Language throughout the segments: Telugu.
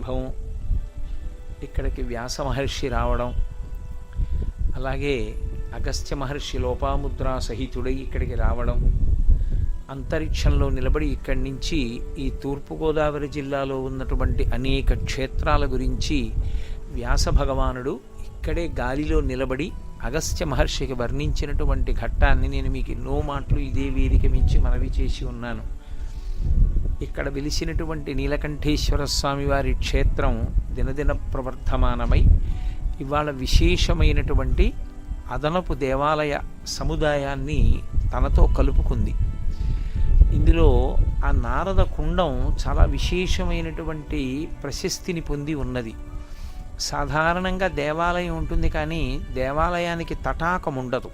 వైభవం, ఇక్కడికి వ్యాస మహర్షి రావడం, అలాగే అగస్త్య మహర్షి లోపాముద్రా సహితుడై ఇక్కడికి రావడం, అంతరిక్షంలో నిలబడి ఇక్కడి నుంచి ఈ తూర్పుగోదావరి జిల్లాలో ఉన్నటువంటి అనేక క్షేత్రాల గురించి వ్యాస భగవానుడు ఇక్కడే గాలిలో నిలబడి అగస్త్య మహర్షికి వర్ణించినటువంటి ఘట్టాన్ని నేను మీకు ఎన్నో మాటలు ఇదే వేదిక మించి మనవి చేసి ఉన్నాను. ఇక్కడ వెలిసినటువంటి నీలకంఠేశ్వర స్వామి వారి క్షేత్రం దినదిన ప్రవర్ధమానమై ఇవాళ విశేషమైనటువంటి అదనపు దేవాలయ సముదాయాన్ని తనతో కలుపుకుంది. ఇందులో ఆ నారద కుండం చాలా విశేషమైనటువంటి ప్రశస్తిని పొంది ఉన్నది. సాధారణంగా దేవాలయం ఉంటుంది, కానీ దేవాలయానికి తటాకం ఉండదు,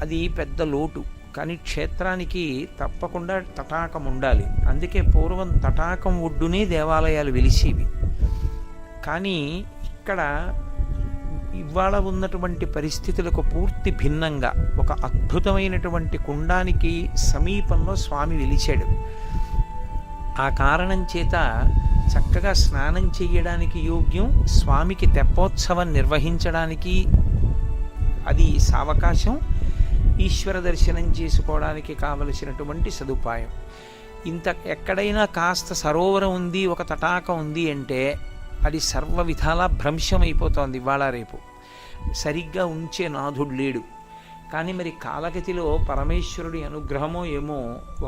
అది పెద్ద లోటు. కానీ క్షేత్రానికి తప్పకుండా తటాకం ఉండాలి. అందుకే పూర్వం తటాకం ఒడ్డునే దేవాలయాలు వెలిసేవి. కానీ ఇక్కడ ఇవాళ ఉన్నటువంటి పరిస్థితులకు పూర్తి భిన్నంగా ఒక అద్భుతమైనటువంటి కుండానికి సమీపంలో స్వామి వెలిచాడు. ఆ కారణం చేత చక్కగా స్నానం చేయడానికి యోగ్యం, స్వామికి తెప్పోత్సవం నిర్వహించడానికి అది సావకాశం, ఈశ్వర దర్శనం చేసుకోవడానికి కావలసినటువంటి సదుపాయం. ఇంత ఎక్కడైనా కాస్త సరోవరం ఉంది, ఒక తటాకం ఉంది అంటే అది సర్వ విధాలా భ్రంశమైపోతోంది. ఇవాళ రేపు సరిగ్గా ఉంచే నాథుడు లేడు. కానీ మరి కాలగతిలో పరమేశ్వరుడి అనుగ్రహమో ఏమో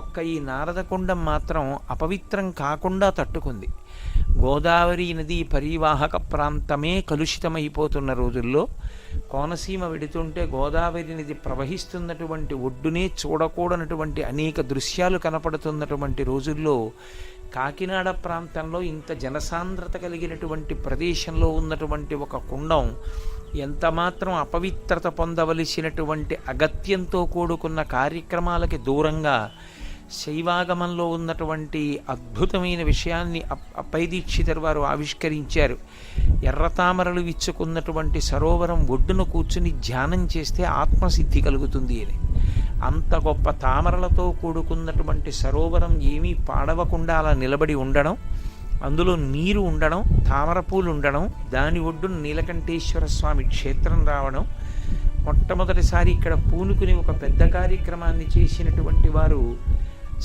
ఒక్క ఈ నారదకుండం మాత్రం అపవిత్రం కాకుండా తట్టుకుంది. గోదావరి నది పరివాహక ప్రాంతమే కలుషితమైపోతున్న రోజుల్లో కోనసీమ వెడుతుంటే గోదావరి నది ప్రవహిస్తున్నటువంటి ఒడ్డునే చూడకూడనటువంటి అనేక దృశ్యాలు కనపడుతున్నటువంటి రోజుల్లో కాకినాడ ప్రాంతంలో ఇంత జనసాంద్రత కలిగినటువంటి ప్రదేశంలో ఉన్నటువంటి ఒక కుండం ఎంతమాత్రం అపవిత్రత పొందవలసినటువంటి అగత్యంతో కూడుకున్న కార్యక్రమాలకి దూరంగా శైవాగమంలో ఉన్నటువంటి అద్భుతమైన విషయాన్ని అప్పై దీక్షితర్ వారు ఆవిష్కరించారు. ఎర్రతామరలు విచ్చుకున్నటువంటి సరోవరం ఒడ్డున కూర్చుని ధ్యానం చేస్తే ఆత్మసిద్ధి కలుగుతుంది అని. అంత గొప్ప తామరలతో కూడుకున్నటువంటి సరోవరం ఏమీ పాడవకుండా అలా నిలబడి ఉండడం, అందులో నీరు ఉండడం, తామర పూలు ఉండడం, దాని ఒడ్డున నీలకంఠేశ్వర స్వామి క్షేత్రం రావడం, మొట్టమొదటిసారి ఇక్కడ పూనుకుని ఒక పెద్ద కార్యక్రమాన్ని చేసినటువంటి వారు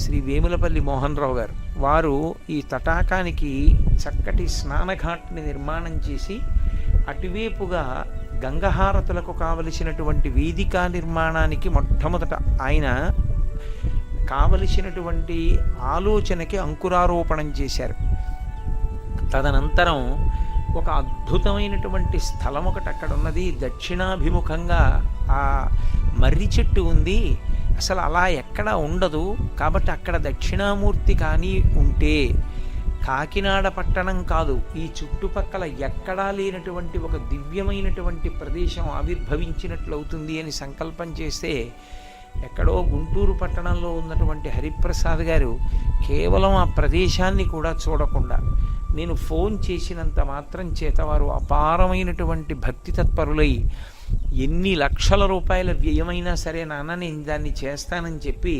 శ్రీ వేములపల్లి మోహన్ రావు గారు. వారు ఈ తటాకానికి చక్కటి స్నానఘాట్ని నిర్మాణం చేసి అటువైపుగా గంగహారతులకు కావలసినటువంటి వేదికా నిర్మాణానికి మొట్టమొదట ఆయన కావలసినటువంటి ఆలోచనకి అంకురారోపణం చేశారు. తదనంతరం ఒక అద్భుతమైనటువంటి స్థలం ఒకటి అక్కడ ఉన్నది. దక్షిణాభిముఖంగా ఆ మర్రి చెట్టు ఉంది. అసలు అలా ఎక్కడా ఉండదు. కాబట్టి అక్కడ దక్షిణామూర్తి కానీ ఉంటే కాకినాడ పట్టణం కాదు, ఈ చుట్టుపక్కల ఎక్కడా లేనటువంటి ఒక దివ్యమైనటువంటి ప్రదేశం ఆవిర్భవించినట్లవుతుంది అని సంకల్పం చేస్తే ఎక్కడో గుంటూరు పట్టణంలో ఉన్నటువంటి హరిప్రసాద్ గారు కేవలం ఆ ప్రదేశాన్ని కూడా చూడకుండా నేను ఫోన్ చేసినంత మాత్రం చేత వారు అపారమైనటువంటి భక్తి తత్పరులై ఎన్ని లక్షల రూపాయల వ్యయమైనా సరే నాన్న నేను దాన్ని చేస్తానని చెప్పి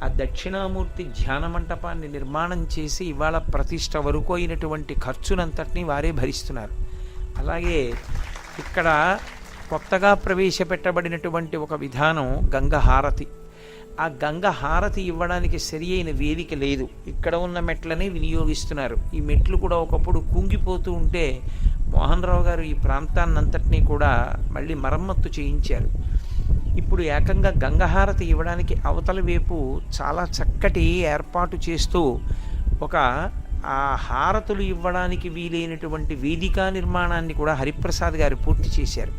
ఆ దక్షిణామూర్తి ధ్యాన మంటపాన్ని నిర్మాణం చేసి ఇవాళ ప్రతిష్ట వరకు అయినటువంటి ఖర్చునంతటినీ వారే భరిస్తున్నారు. అలాగే ఇక్కడ కొత్తగా ప్రవేశపెట్టబడినటువంటి ఒక విధానం గంగహారతి. ఆ గంగహారతి ఇవ్వడానికి సరి అయిన వేదిక లేదు. ఇక్కడ ఉన్న మెట్లనే వినియోగిస్తున్నారు. ఈ మెట్లు కూడా ఒకప్పుడు కుంగిపోతూ ఉంటే మోహన్ రావు గారు ఈ ప్రాంతాన్నంతటినీ కూడా మళ్ళీ మరమ్మత్తు చేయించారు. ఇప్పుడు ఏకంగా గంగహారతి ఇవ్వడానికి అవతల వైపు చాలా చక్కటి ఏర్పాటు చేస్తూ ఒక ఆ హారతులు ఇవ్వడానికి వీలైనటువంటి వేదికా నిర్మాణాన్ని కూడా హరిప్రసాద్ గారు పూర్తి చేశారు.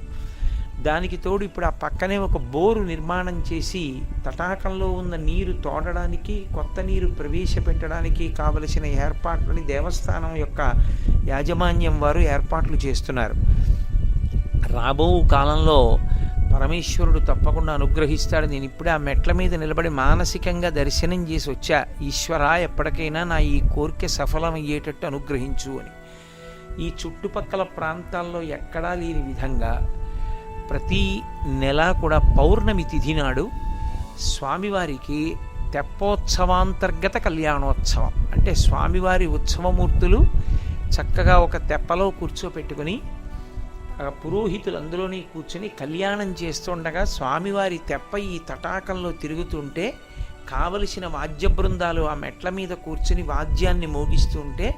దానికి తోడు ఇప్పుడు ఆ పక్కనే ఒక బోరు నిర్మాణం చేసి తటాకంలో ఉన్న నీరు తోడడానికి, కొత్త నీరు ప్రవేశపెట్టడానికి కావలసిన ఏర్పాట్లని దేవస్థానం యొక్క యాజమాన్యం వారు ఏర్పాట్లు చేస్తున్నారు. రాబో కాలంలో పరమేశ్వరుడు తప్పకుండా అనుగ్రహిస్తాడు. నేను ఇప్పుడే ఆ మెట్ల మీద నిలబడి మానసికంగా దర్శనం చేసి వచ్చా. ఈశ్వరా, ఎప్పటికైనా నా ఈ కోరిక సఫలమయ్యేటట్టు అనుగ్రహించు అని. ఈ చుట్టుపక్కల ప్రాంతాల్లో ఎక్కడా లేని విధంగా ప్రతి నెల కూడా పౌర్ణమి తిథి నాడు స్వామివారికి తెప్పోత్సవాంతర్గత కళ్యాణోత్సవం, అంటే స్వామివారి ఉత్సవమూర్తులు చక్కగా ఒక తెప్పలో కూర్చోపెట్టుకుని పురోహితులు అందులోని కూర్చుని కళ్యాణం చేస్తుండగా స్వామివారి తెప్ప ఈ తటాకంలో తిరుగుతుంటే కావలసిన వాద్య బృందాలు ఆ మెట్ల మీద కూర్చుని వాద్యాన్ని మోగిస్తుంటే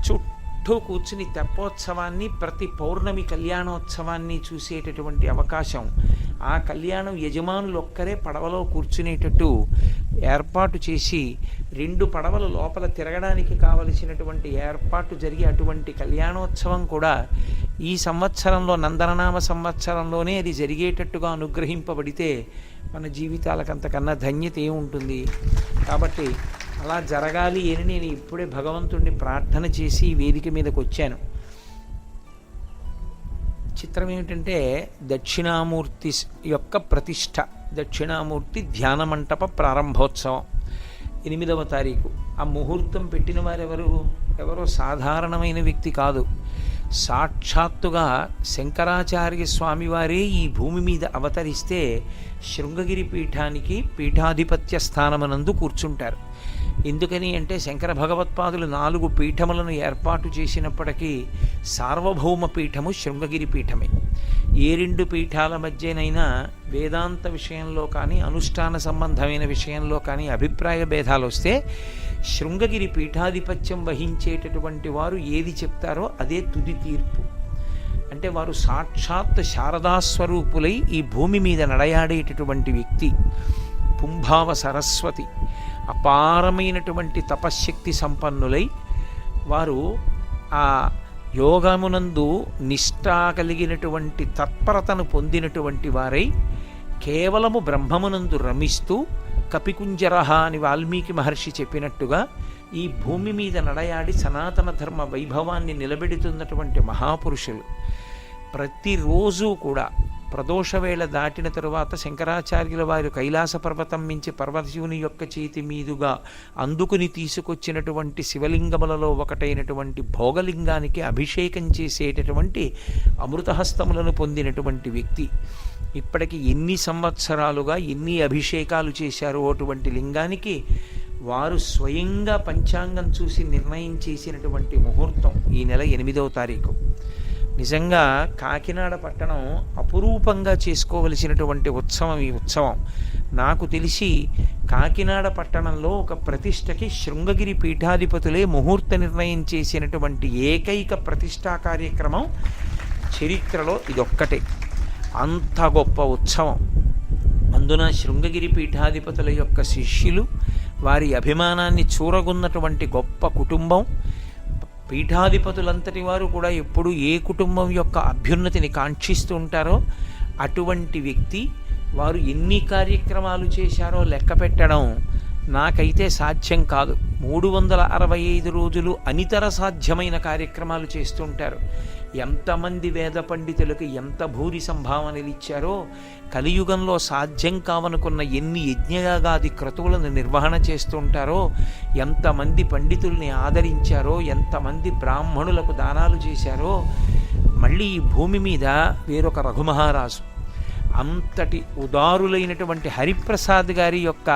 చుట్టూ కూర్చుని తెప్పోత్సవాన్ని, ప్రతి పౌర్ణమి కళ్యాణోత్సవాన్ని చూసేటటువంటి అవకాశం, ఆ కళ్యాణం యజమానులు ఒక్కరే పడవలో కూర్చునేటట్టు ఏర్పాటు చేసి 2 పడవలు లోపల తిరగడానికి కావలసినటువంటి ఏర్పాటు జరిగి అటువంటి కళ్యాణోత్సవం కూడా ఈ సంవత్సరంలో నందననామ సంవత్సరంలోనే అది జరిగేటట్టుగా అనుగ్రహింపబడితే మన జీవితాలకంతకన్నా ధన్యత ఏముంటుంది. కాబట్టి అలా జరగాలి అని నేను ఇప్పుడే భగవంతుణ్ణి ప్రార్థన చేసి ఈ వేదిక మీదకి వచ్చాను. చిత్రం ఏమిటంటే దక్షిణామూర్తి యొక్క ప్రతిష్ఠ, దక్షిణామూర్తి ధ్యాన మంటప ప్రారంభోత్సవం 8వ తారీఖు. ఆ ముహూర్తం పెట్టిన వారెవరు? ఎవరో సాధారణమైన వ్యక్తి కాదు. సాక్షాత్తుగా శంకరాచార్య స్వామివారే ఈ భూమి మీద అవతరిస్తే శృంగగిరి పీఠానికి పీఠాధిపత్య స్థానమునందు కూర్చుంటారు. ఎందుకని అంటే శంకర భగవత్పాదులు 4 పీఠములను ఏర్పాటు చేసినప్పటికీ సార్వభౌమ పీఠము శృంగగిరి పీఠమే. ఏ 2 పీఠాల మధ్యనైనా వేదాంత విషయంలో కానీ అనుష్ఠాన సంబంధమైన విషయంలో కానీ అభిప్రాయ భేదాలు వస్తే శృంగగిరి పీఠాధిపత్యం వహించేటటువంటి వారు ఏది చెప్తారో అదే తుది తీర్పు. అంటే వారు సాక్షాత్ శారదాస్వరూపులై ఈ భూమి మీద నడయాడేటటువంటి వ్యక్తి. పుంభావ సరస్వతి అపారమైనటువంటి తపశ్శక్తి సంపన్నులై వారు ఆ యోగమునందు నిష్ఠా కలిగినటువంటి తత్పరతను పొందినటువంటి వారై కేవలము బ్రహ్మమునందు రమిస్తూ కపికుంజరహ అని వాల్మీకి మహర్షి చెప్పినట్టుగా ఈ భూమి మీద నడయాడి సనాతన ధర్మ వైభవాన్ని నిలబెడుతున్నటువంటి మహాపురుషులు. ప్రతిరోజు కూడా ప్రదోషవేళ దాటిన తరువాత శంకరాచార్యుల వారు కైలాస పర్వతం మించి పర్వతశివుని యొక్క చేతి మీదుగా అందుకుని తీసుకొచ్చినటువంటి శివలింగములలో ఒకటైనటువంటి భోగలింగానికి అభిషేకం చేసేటటువంటి అమృతహస్తములను పొందినటువంటి వ్యక్తి. ఇప్పటికి ఎన్ని సంవత్సరాలుగా ఎన్ని అభిషేకాలు చేశారో అటువంటి లింగానికి వారు స్వయంగా పంచాంగం చూసి నిర్ణయం చేసినటువంటి ముహూర్తం ఈ నెల 8వ తారీఖు. నిజంగా కాకినాడ పట్టణం అపురూపంగా చేసుకోవలసినటువంటి ఉత్సవం ఈ ఉత్సవం. నాకు తెలిసి కాకినాడ పట్టణంలో ఒక ప్రతిష్టకి శృంగగిరి పీఠాధిపతులే ముహూర్త నిర్ణయం చేసినటువంటి ఏకైక ప్రతిష్టా కార్యక్రమం చరిత్రలో ఇదొక్కటే. అంత గొప్ప ఉత్సవం. అందున శృంగగిరి పీఠాధిపతుల యొక్క శిష్యులు, వారి అభిమానాన్ని చూరగొన్నటువంటి గొప్ప కుటుంబం, పీఠాధిపతులంతటి వారు కూడా ఎప్పుడు ఏ కుటుంబం యొక్క అభ్యున్నతిని కాంక్షిస్తూ ఉంటారో అటువంటి వ్యక్తి. వారు ఎన్ని కార్యక్రమాలు చేశారో లెక్క పెట్టడం నాకైతే సాధ్యం కాదు. 365 రోజులు అనితర సాధ్యమైన కార్యక్రమాలు చేస్తుంటారు. ఎంతమంది వేద పండితులకు ఎంత భూరి సంభావనలు ఇచ్చారో, కలియుగంలో సాధ్యం కావనుకున్న ఎన్ని యజ్ఞయాగాది క్రతువులను నిర్వహణ చేస్తుంటారో, ఎంతమంది పండితుల్ని ఆదరించారో, ఎంతమంది బ్రాహ్మణులకు దానాలు చేశారో. మళ్ళీ ఈ భూమి మీద వేరొక రఘుమహారాజు, అంతటి ఉదారులైనటువంటి హరిప్రసాద్ గారి యొక్క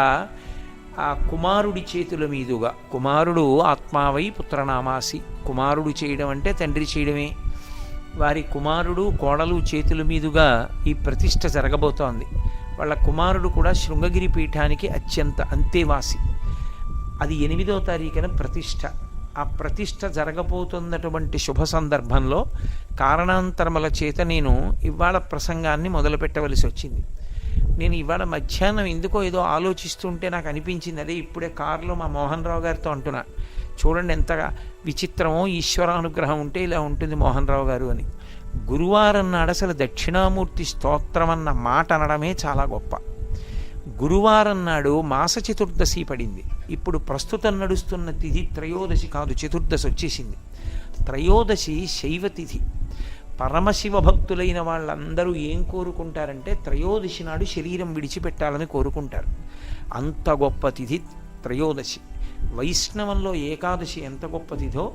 ఆ కుమారుడి చేతుల మీదుగా, కుమారుడు ఆత్మావై పుత్రనామాసి, కుమారుడు చేయడం అంటే తండ్రి చేయడమే, వారి కుమారుడు కోడలు చేతుల మీదుగా ఈ ప్రతిష్ఠ జరగబోతోంది. వాళ్ళ కుమారుడు కూడా శృంగగిరి పీఠానికి అత్యంత అంతేవాసి. అది 8వ తారీఖున ప్రతిష్ఠ. ఆ ప్రతిష్ఠ జరగబోతున్నటువంటి శుభ సందర్భంలో కారణాంతరముల చేత నేను ఇవాళ ప్రసంగాన్ని మొదలుపెట్టవలసి వచ్చింది. నేను ఇవాళ మధ్యాహ్నం ఎందుకో ఏదో ఆలోచిస్తుంటే నాకు అనిపించింది, అదే ఇప్పుడే కారులో మా మోహన్ రావు గారితో అంటున్నా, చూడండి ఎంత విచిత్రమో, ఈశ్వరానుగ్రహం ఉంటే ఇలా ఉంటుంది మోహన్ రావు గారు అని. గురువారం నాడు అసలు దక్షిణామూర్తి స్తోత్రం అన్న మాట అనడమే చాలా గొప్ప. గురువారం నాడు మాస చతుర్దశి పడింది. ఇప్పుడు ప్రస్తుతం నడుస్తున్న తిథి త్రయోదశి కాదు, చతుర్దశి వచ్చేసింది. త్రయోదశి శైవ తిథి. పరమశివ భక్తులైన వాళ్ళందరూ ఏం కోరుకుంటారంటే త్రయోదశి నాడు శరీరం విడిచిపెట్టాలని కోరుకుంటారు. అంత గొప్ప తిథి త్రయోదశి. వైష్ణవంలో ఏకాదశి ఎంత గొప్ప తిథో,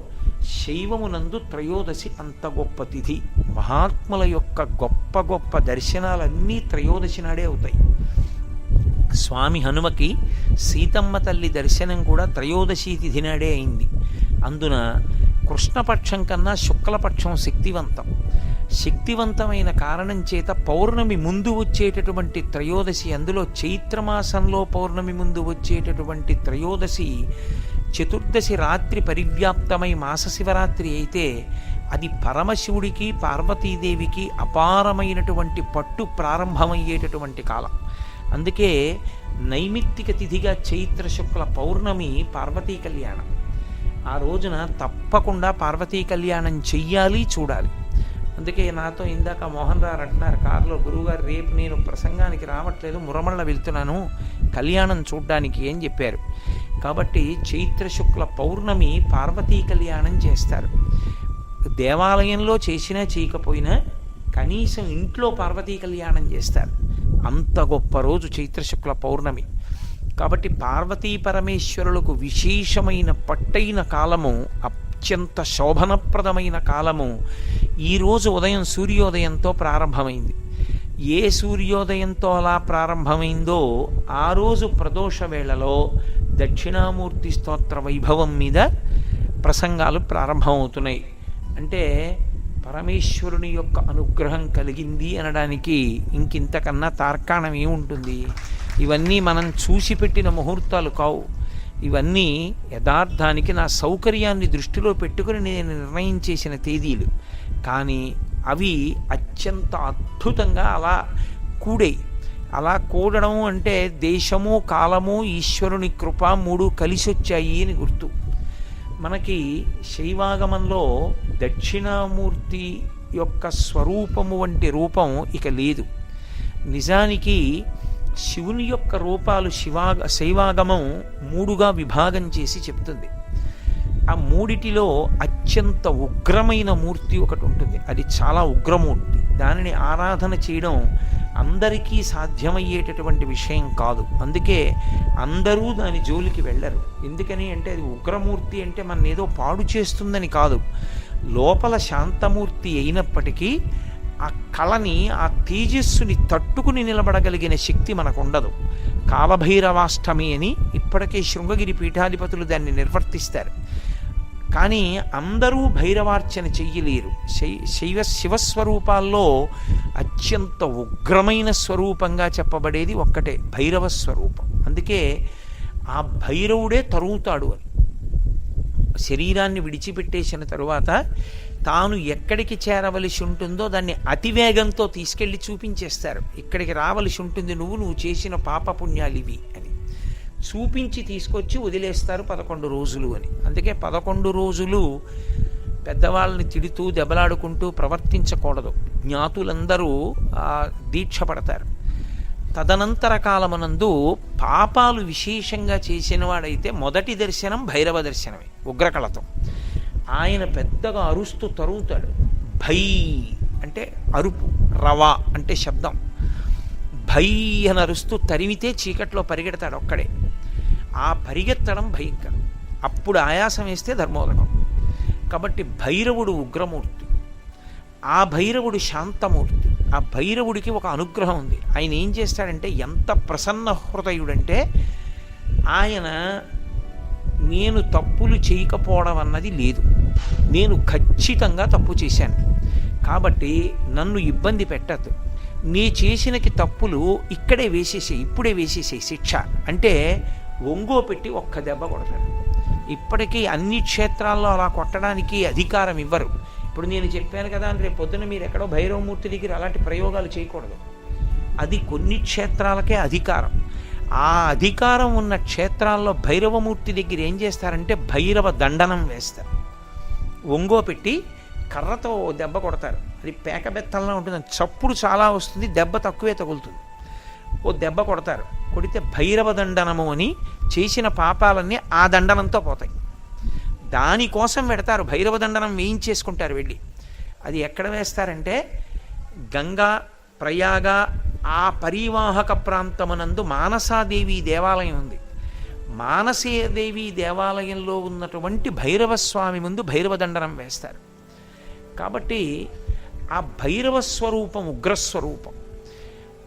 శైవమునందు త్రయోదశి అంత గొప్ప తిథి. మహాత్ముల యొక్క గొప్ప గొప్ప దర్శనాలన్నీ త్రయోదశి నాడే అవుతాయి. స్వామి హనుమకి సీతమ్మ తల్లి దర్శనం కూడా త్రయోదశి తిథి నాడే అయింది. అందున కృష్ణపక్షం కన్నా శుక్లపక్షం శక్తివంతం. శక్తివంతమైన కారణం చేత పౌర్ణమి ముందు వచ్చేటటువంటి త్రయోదశి, అందులో చైత్రమాసంలో పౌర్ణమి ముందు వచ్చేటటువంటి త్రయోదశి చతుర్దశి రాత్రి పరివ్యాప్తమై మాస శివరాత్రి అయితే అది పరమశివుడికి పార్వతీదేవికి అపారమైనటువంటి పట్టు ప్రారంభమయ్యేటటువంటి కాలం. అందుకే నైమిత్తిక తిథిగా చైత్ర శుక్ల పౌర్ణమి పార్వతీ కళ్యాణం. ఆ రోజున తప్పకుండా పార్వతీ కళ్యాణం చెయ్యాలి, చూడాలి. అందుకే నాతో ఇందాక మోహన్ రారు అంటున్నారు కారులో, గురువుగారు రేపు నేను ప్రసంగానికి రావట్లేదు, మురమళ్ళ వెళ్తున్నాను కళ్యాణం చూడ్డానికి అని చెప్పారు. కాబట్టి చైత్ర శుక్ల పౌర్ణమి పార్వతీ కళ్యాణం చేస్తారు. దేవాలయంలో చేసినా చేయకపోయినా కనీసం ఇంట్లో పార్వతీ కళ్యాణం చేస్తారు. అంత గొప్ప రోజు చైత్ర శుక్ల పౌర్ణమి. కాబట్టి పార్వతీ పరమేశ్వరులకు విశేషమైన పట్టైన కాలము, అత్యంత శోభనప్రదమైన కాలము ఈరోజు ఉదయం సూర్యోదయంతో ప్రారంభమైంది. ఏ సూర్యోదయంతో అలా ప్రారంభమైందో ఆ రోజు ప్రదోష వేళలో దక్షిణామూర్తి స్తోత్ర వైభవం మీద ప్రసంగాలు ప్రారంభమవుతున్నాయి. అంటే పరమేశ్వరుని యొక్క అనుగ్రహం కలిగింది అనడానికి ఇంకింతకన్నా తార్కాణం ఏముంటుంది? ఇవన్నీ మనం చూసి పెట్టిన ముహూర్తాలు కావు. ఇవన్నీ యథార్థానికి నా సౌకర్యాన్ని దృష్టిలో పెట్టుకుని నేను నిర్ణయం చేసిన తేదీలు. కానీ అవి అత్యంత అద్భుతంగా అలా కూడాయి. అలా కూడడం అంటే దేశము, కాలము, ఈశ్వరుని కృప మూడు కలిసి వచ్చాయి అని గుర్తు. మనకి శైవాగమంలో దక్షిణామూర్తి యొక్క స్వరూపము వంటి రూపం ఇక లేదు. నిజానికి శివుని యొక్క రూపాలు శైవాగమం మూడుగా విభాగం చేసి చెప్తుంది. ఆ మూడిటిలో అత్యంత ఉగ్రమైన మూర్తి ఒకటి ఉంటుంది. అది చాలా ఉగ్రమూర్తి. దానిని ఆరాధన చేయడం అందరికీ సాధ్యమయ్యేటటువంటి విషయం కాదు. అందుకే అందరూ దాని జోలికి వెళ్ళరు. ఎందుకని అంటే అది ఉగ్రమూర్తి అంటే మన ఏదో పాడు చేస్తుందని కాదు. లోపల శాంతమూర్తి అయినప్పటికీ ఆ కళని, ఆ తేజస్సుని తట్టుకుని నిలబడగలిగిన శక్తి మనకు ఉండదు. కాలభైరవాష్టమి అని ఇప్పటికే శృంగగిరి పీఠాధిపతులు దాన్ని నిర్వర్తిస్తారు. కానీ అందరూ భైరవార్చన చెయ్యలేరు. శివస్వరూపాల్లో అత్యంత ఉగ్రమైన స్వరూపంగా చెప్పబడేది ఒక్కటే, భైరవ స్వరూపం. అందుకే ఆ భైరవుడే తరుగుతాడు అని. శరీరాన్ని విడిచిపెట్టేసిన తరువాత తాను ఎక్కడికి చేరవలసి ఉంటుందో దాన్ని అతివేగంతో తీసుకెళ్ళి చూపించేస్తారు. ఇక్కడికి రావలసి ఉంటుంది నువ్వు చేసిన పాపపుణ్యాలివి అని చూపించి తీసుకొచ్చి వదిలేస్తారు 11 రోజులు అని. అందుకే 11 రోజులు పెద్దవాళ్ళని తిడుతూ దెబ్బలాడుకుంటూ ప్రవర్తించకూడదు. జ్ఞాతులందరూ దీక్ష పడతారు. తదనంతర కాలమనందు పాపాలు విశేషంగా చేసిన వాడైతే మొదటి దర్శనం భైరవ దర్శనమే, ఉగ్రకళతో. ఆయన పెద్దగా అరుస్తూ తరుగుతాడు. భై అంటే అరుపు, రవా అంటే శబ్దం. భై అని అరుస్తూ తరిమితే చీకట్లో పరిగెడతాడు ఒక్కడే. ఆ పరిగెత్తడం భయంకరం. అప్పుడు ఆయాసం వేస్తే ధర్మోదకం. కాబట్టి భైరవుడు ఉగ్రమూర్తి, ఆ భైరవుడు శాంతమూర్తి. ఆ భైరవుడికి ఒక అనుగ్రహం ఉంది. ఆయన ఏం చేస్తాడంటే ఎంత ప్రసన్న హృదయుడంటే, ఆయన నేను తప్పులు చేయకపోవడం అన్నది లేదు, నేను ఖచ్చితంగా తప్పు చేశాను కాబట్టి నన్ను ఇబ్బంది పెట్టద్దు, నీ చేసినకి తప్పులు ఇక్కడే వేసేసే, ఇప్పుడే వేసేసే శిక్ష అంటే ఒంగో పెట్టి ఒక్క దెబ్బ కొడతాడు. ఇప్పటికీ అన్ని క్షేత్రాల్లో అలా కొట్టడానికి అధికారం ఇవ్వరు. ఇప్పుడు నేను చెప్పాను కదా అని రేపు పొద్దున మీరు ఎక్కడో భైరవమూర్తి దగ్గర అలాంటి ప్రయోగాలు చేయకూడదు. అది కొన్ని క్షేత్రాలకే అధికారం. ఆ అధికారం ఉన్న క్షేత్రాల్లో భైరవమూర్తి దగ్గర ఏం చేస్తారంటే భైరవ దండనం వేస్తారు. ఒంగో పెట్టి కర్రతో దెబ్బ కొడతారు. అది పేకబెత్తల్లా ఉంటుంది, చప్పుడు చాలా వస్తుంది, దెబ్బ తక్కువే తగులుతుంది. ఓ దెబ్బ కొడతారు, కొడితే భైరవ దండనము అని చేసిన పాపాలన్నీ ఆ దండనంతో పోతాయి. దానికోసం పెడతారు, భైరవ దండనం వేయించేసుకుంటారు వెళ్ళి. అది ఎక్కడ వేస్తారంటే గంగా, ప్రయాగ ఆ పరివాహక ప్రాంతమునందు మానసాదేవి దేవాలయం ఉంది. మానసీదేవి దేవాలయంలో ఉన్నటువంటి భైరవస్వామి ముందు భైరవ దండనం వేస్తారు. కాబట్టి ఆ భైరవ స్వరూపం ఉగ్రస్వరూపం.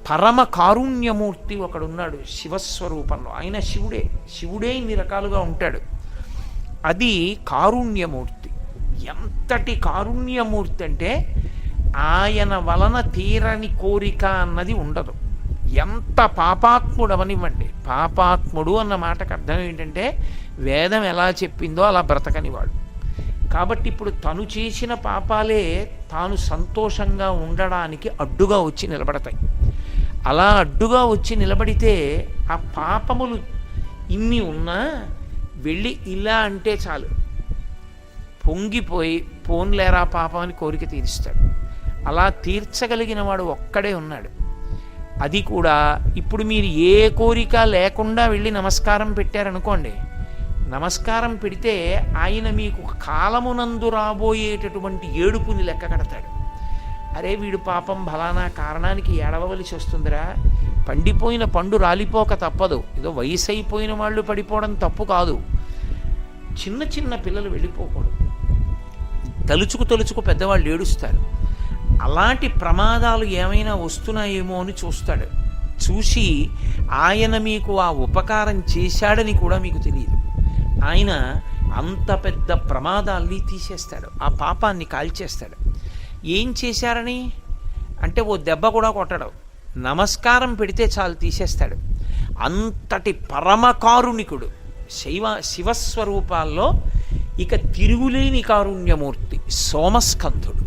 పరమ కారుణ్యమూర్తి ఒకడున్నాడు శివస్వరూపంలో. ఆయన శివుడే ఇన్ని రకాలుగా ఉంటాడు. అది కారుణ్యమూర్తి. ఎంతటి కారుణ్యమూర్తి అంటే ఆయన వలన తీరని కోరిక అన్నది ఉండదు. ఎంత పాపాత్ముడు అవనివ్వండి, పాపాత్ముడు అన్న మాటకు అర్థం ఏంటంటే వేదం ఎలా చెప్పిందో అలా బ్రతకనివాడు. కాబట్టి ఇప్పుడు తను చేసిన పాపాలే తాను సంతోషంగా ఉండడానికి అడ్డుగా వచ్చి నిలబడతాయి. అలా అడ్డుగా వచ్చి నిలబడితే ఆ పాపములు ఇన్ని ఉన్నా వెళ్ళి ఇలా అంటే చాలు, పొంగిపోయి పోన్లేరా పాపం అని కోరిక తీరుస్తాడు. అలా తీర్చగలిగిన వాడు ఒక్కడే ఉన్నాడు. అది కూడా ఇప్పుడు మీరు ఏ కోరిక లేకుండా వెళ్ళి నమస్కారం పెట్టారనుకోండి, నమస్కారం పెడితే ఆయన మీకు కాలమునందు రాబోయేటటువంటి ఏడుపుని లెక్క కడతాడు. అరే వీడు పాపం ఫలానా కారణానికి ఏడవవలసి వస్తుందిరా, పండిపోయిన పండు రాలిపోక తప్పదు, ఏదో వయసు అయిపోయిన వాళ్ళు పడిపోవడం తప్పు కాదు, చిన్న చిన్న పిల్లలు వెళ్ళిపోకూడదు, తలుచుకు పెద్దవాళ్ళు ఏడుస్తారు. అలాంటి ప్రమాదాలు ఏమైనా వస్తున్నాయేమో అని చూస్తాడు. చూసి ఆయన మీకు ఆ ఉపకారం చేశాడని కూడా మీకు తెలియదు. ఆయన అంత పెద్ద ప్రమాదాల్ని తీసేస్తాడు, ఆ పాపాన్ని కాల్చేస్తాడు. ఏం చేశారని అంటే ఓ దెబ్బ కూడా కొట్టడు, నమస్కారం పెడితే చాలు తీసేస్తాడు. అంతటి పరమకారుణికుడు శివస్వరూపాల్లో ఇక తిరుగులేని కారుణ్యమూర్తి సోమస్కంధుడు.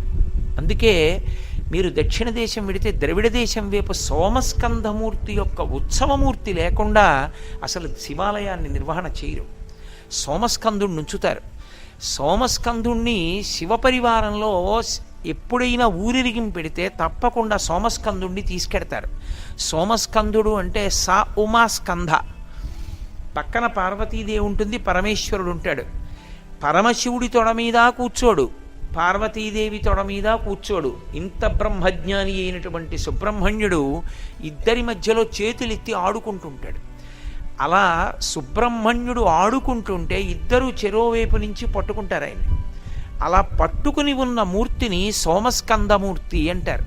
అందుకే మీరు దక్షిణ దేశం వెడితే ద్రవిడ దేశం వైపు సోమస్కంధమూర్తి యొక్క ఉత్సవమూర్తి లేకుండా అసలు శివాలయాన్ని నిర్వహణ చేయరు. సోమస్కంధుడిని ఉంచుతారు. సోమస్కంధుణ్ణి శివపరివారంలో ఎప్పుడైనా ఊరిరిగిం పెడితే తప్పకుండా సోమస్కంధుణ్ణి తీసుకెడతారు. సోమస్కంధుడు అంటే సా ఉమా స్కంధ, పక్కన పార్వతీదేవి ఉంటుంది, పరమేశ్వరుడు ఉంటాడు. పరమశివుడి తొడ మీద కూర్చోడు, పార్వతీదేవి తొడ మీద కూర్చోడు. ఇంత బ్రహ్మజ్ఞాని అయినటువంటి సుబ్రహ్మణ్యుడు ఇద్దరి మధ్యలో చేతులెత్తి ఆడుకుంటుంటాడు. అలా సుబ్రహ్మణ్యుడు ఆడుకుంటుంటే ఇద్దరు చెరోవైపు నుంచి పట్టుకుంటారు ఆయన్ని. అలా పట్టుకుని ఉన్న మూర్తిని సోమస్కందమూర్తి అంటారు.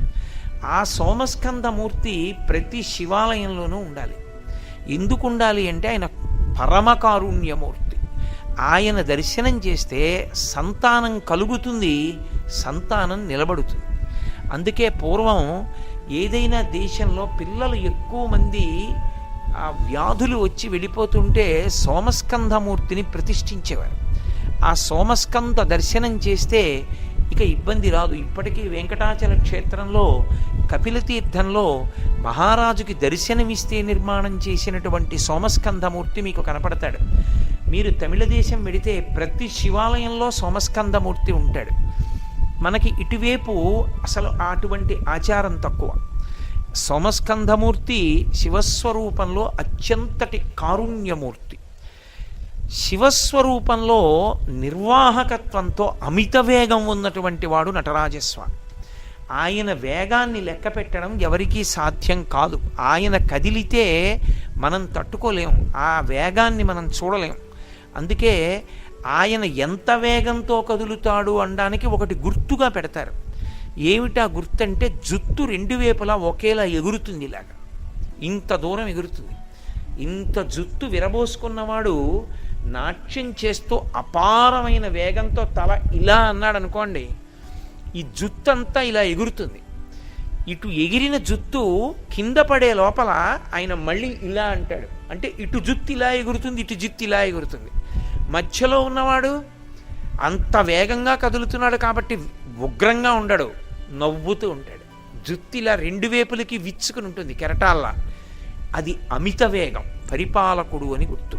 ఆ సోమస్కందమూర్తి ప్రతి శివాలయంలోనూ ఉండాలి. ఎందుకు ఉండాలి అంటే ఆయన పరమకారుణ్యమూర్తి. ఆయన దర్శనం చేస్తే సంతానం కలుగుతుంది, సంతానం నిలబడుతుంది. అందుకే పూర్వం ఏదైనా దేశంలో పిల్లలు ఎక్కువ మంది ఆ వ్యాధులు వచ్చి వెళ్ళిపోతుంటే సోమస్కంధమూర్తిని ప్రతిష్ఠించేవారు. ఆ సోమస్కంద దర్శనం చేస్తే ఇక ఇబ్బంది రాదు. ఇప్పటికీ వెంకటాచల క్షేత్రంలో కపిలతీర్థంలో మహారాజుకి దర్శనమిస్తే నిర్మాణం చేసినటువంటి సోమస్కంధమూర్తి మీకు కనపడతాడు. మీరు తమిళ దేశం వెడితే ప్రతి శివాలయంలో సోమస్కంధమూర్తి ఉంటాడు. మనకి ఇటువైపు అసలు అటువంటి ఆచారం తక్కువ. సోమస్కంధమూర్తి శివస్వరూపంలో అత్యంతటి కారుణ్యమూర్తి. శివస్వరూపంలో నిర్వాహకత్వంతో అమిత వేగం ఉన్నటువంటి వాడు నటరాజస్వామి. ఆయన వేగాన్ని లెక్క పెట్టడం ఎవరికీ సాధ్యం కాదు. ఆయన కదిలితే మనం తట్టుకోలేం, ఆ వేగాన్ని మనం చూడలేం. అందుకే ఆయన ఎంత వేగంతో కదులుతాడు అనడానికి ఒకటి గుర్తుగా పెడతారు. ఏమిటా గుర్తంటే జుత్తు రెండు వైపులా ఒకేలా ఎగురుతుంది, ఇలాగా ఇంత దూరం ఎగురుతుంది. ఇంత జుత్తు విరబోసుకున్నవాడు నాట్యం చేస్తూ అపారమైన వేగంతో తల ఇలా అన్నాడు అనుకోండి, ఈ జుత్తు అంతా ఇలా ఎగురుతుంది. ఇటు ఎగిరిన జుత్తు కింద పడే లోపల ఆయన మళ్ళీ ఇలా అంటాడు, అంటే ఇటు జుత్తు ఇలా ఎగురుతుంది, ఇటు జుత్తు ఇలా ఎగురుతుంది. మధ్యలో ఉన్నవాడు అంత వేగంగా కదులుతున్నాడు కాబట్టి ఉగ్రంగా ఉండడు, నవ్వుతూ ఉంటాడు. జుత్తు ఇలా రెండు వైపులకి విచ్చుకుని ఉంటుంది కెరటాల్లా. అది అమిత వేగం, పరిపాలకుడు అని గుర్తు.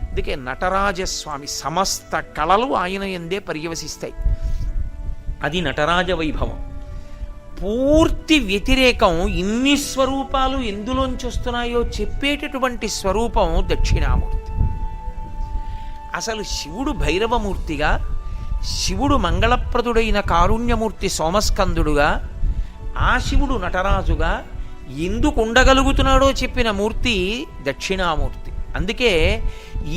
అందుకే నటరాజస్వామి సమస్త కళలు ఆయన యందే పర్యవసిస్తాయి. అది నటరాజ వైభవం. పూర్తి వ్యతిరేకం, ఇన్ని స్వరూపాలు ఎందులోంచి వస్తున్నాయో చెప్పేటటువంటి స్వరూపం దక్షిణామూర్తి. అసలు శివుడు భైరవమూర్తిగా, శివుడు మంగళప్రదుడైన కారుణ్యమూర్తి సోమస్కందుడుగా, ఆ శివుడు నటరాజుగా ఎందుకు ఉండగలుగుతున్నాడో చెప్పిన మూర్తి దక్షిణామూర్తి. అందుకే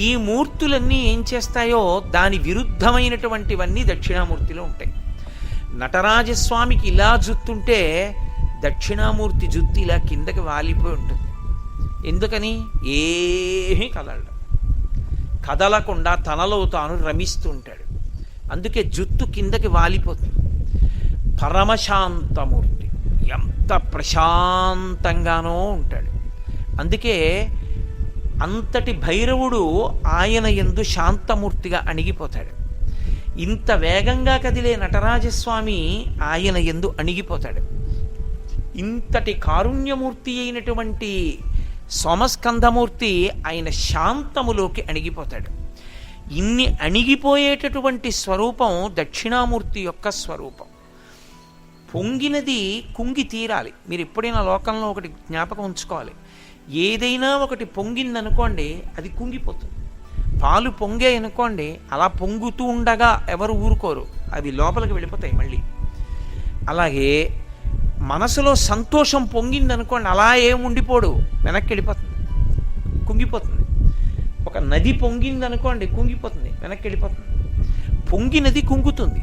ఈ మూర్తులన్నీ ఏం చేస్తాయో దాని విరుద్ధమైనటువంటివన్నీ దక్షిణామూర్తిలో ఉంటాయి. నటరాజస్వామికి ఇలా జుత్తుంటే దక్షిణామూర్తి జుత్తు ఇలా కిందకి వాలిపోయి ఉంటుంది. ఎందుకని? ఏమీ కదలడం, కదలకుండా తనలో తాను రమిస్తూ ఉంటాడు. అందుకే జుత్తు కిందకి వాలిపోతుంది. పరమశాంతమూర్తి, ఎంత ప్రశాంతంగానో ఉంటాడు. అందుకే అంతటి భైరవుడు ఆయన యందు శాంతమూర్తిగా అణిగిపోతాడు. ఇంత వేగంగా కదిలే నటరాజస్వామి ఆయన యందు అణిగిపోతాడు. ఇంతటి కారుణ్యమూర్తి అయినటువంటి సోమస్కంధమూర్తి ఆయన శాంతములోకి అణిగిపోతాడు. ఇన్ని అణిగిపోయేటటువంటి స్వరూపం దక్షిణామూర్తి యొక్క స్వరూపం. పొంగినది కుంగి తీరాలి. మీరు ఎప్పుడైనా లోకంలో ఒకటి జ్ఞాపకం ఉంచుకోవాలి, ఏదైనా ఒకటి పొంగిందనుకోండి అది కుంగిపోతుంది. పాలు పొంగే అనుకోండి, అలా పొంగుతూ ఉండగా ఎవరు ఊరుకోరు, అవి లోపలికి వెళ్ళిపోతాయి మళ్ళీ. అలాగే మనసులో సంతోషం పొంగిందనుకోండి, అలా ఏముండిపోడు, వెనక్కి వెళ్ళిపోతుంది, కుంగిపోతుంది. ఒక నది పొంగిందనుకోండి, కుంగిపోతుంది, వెనక్కి వెళ్ళిపోతుంది. పొంగినది కుంగుతుంది,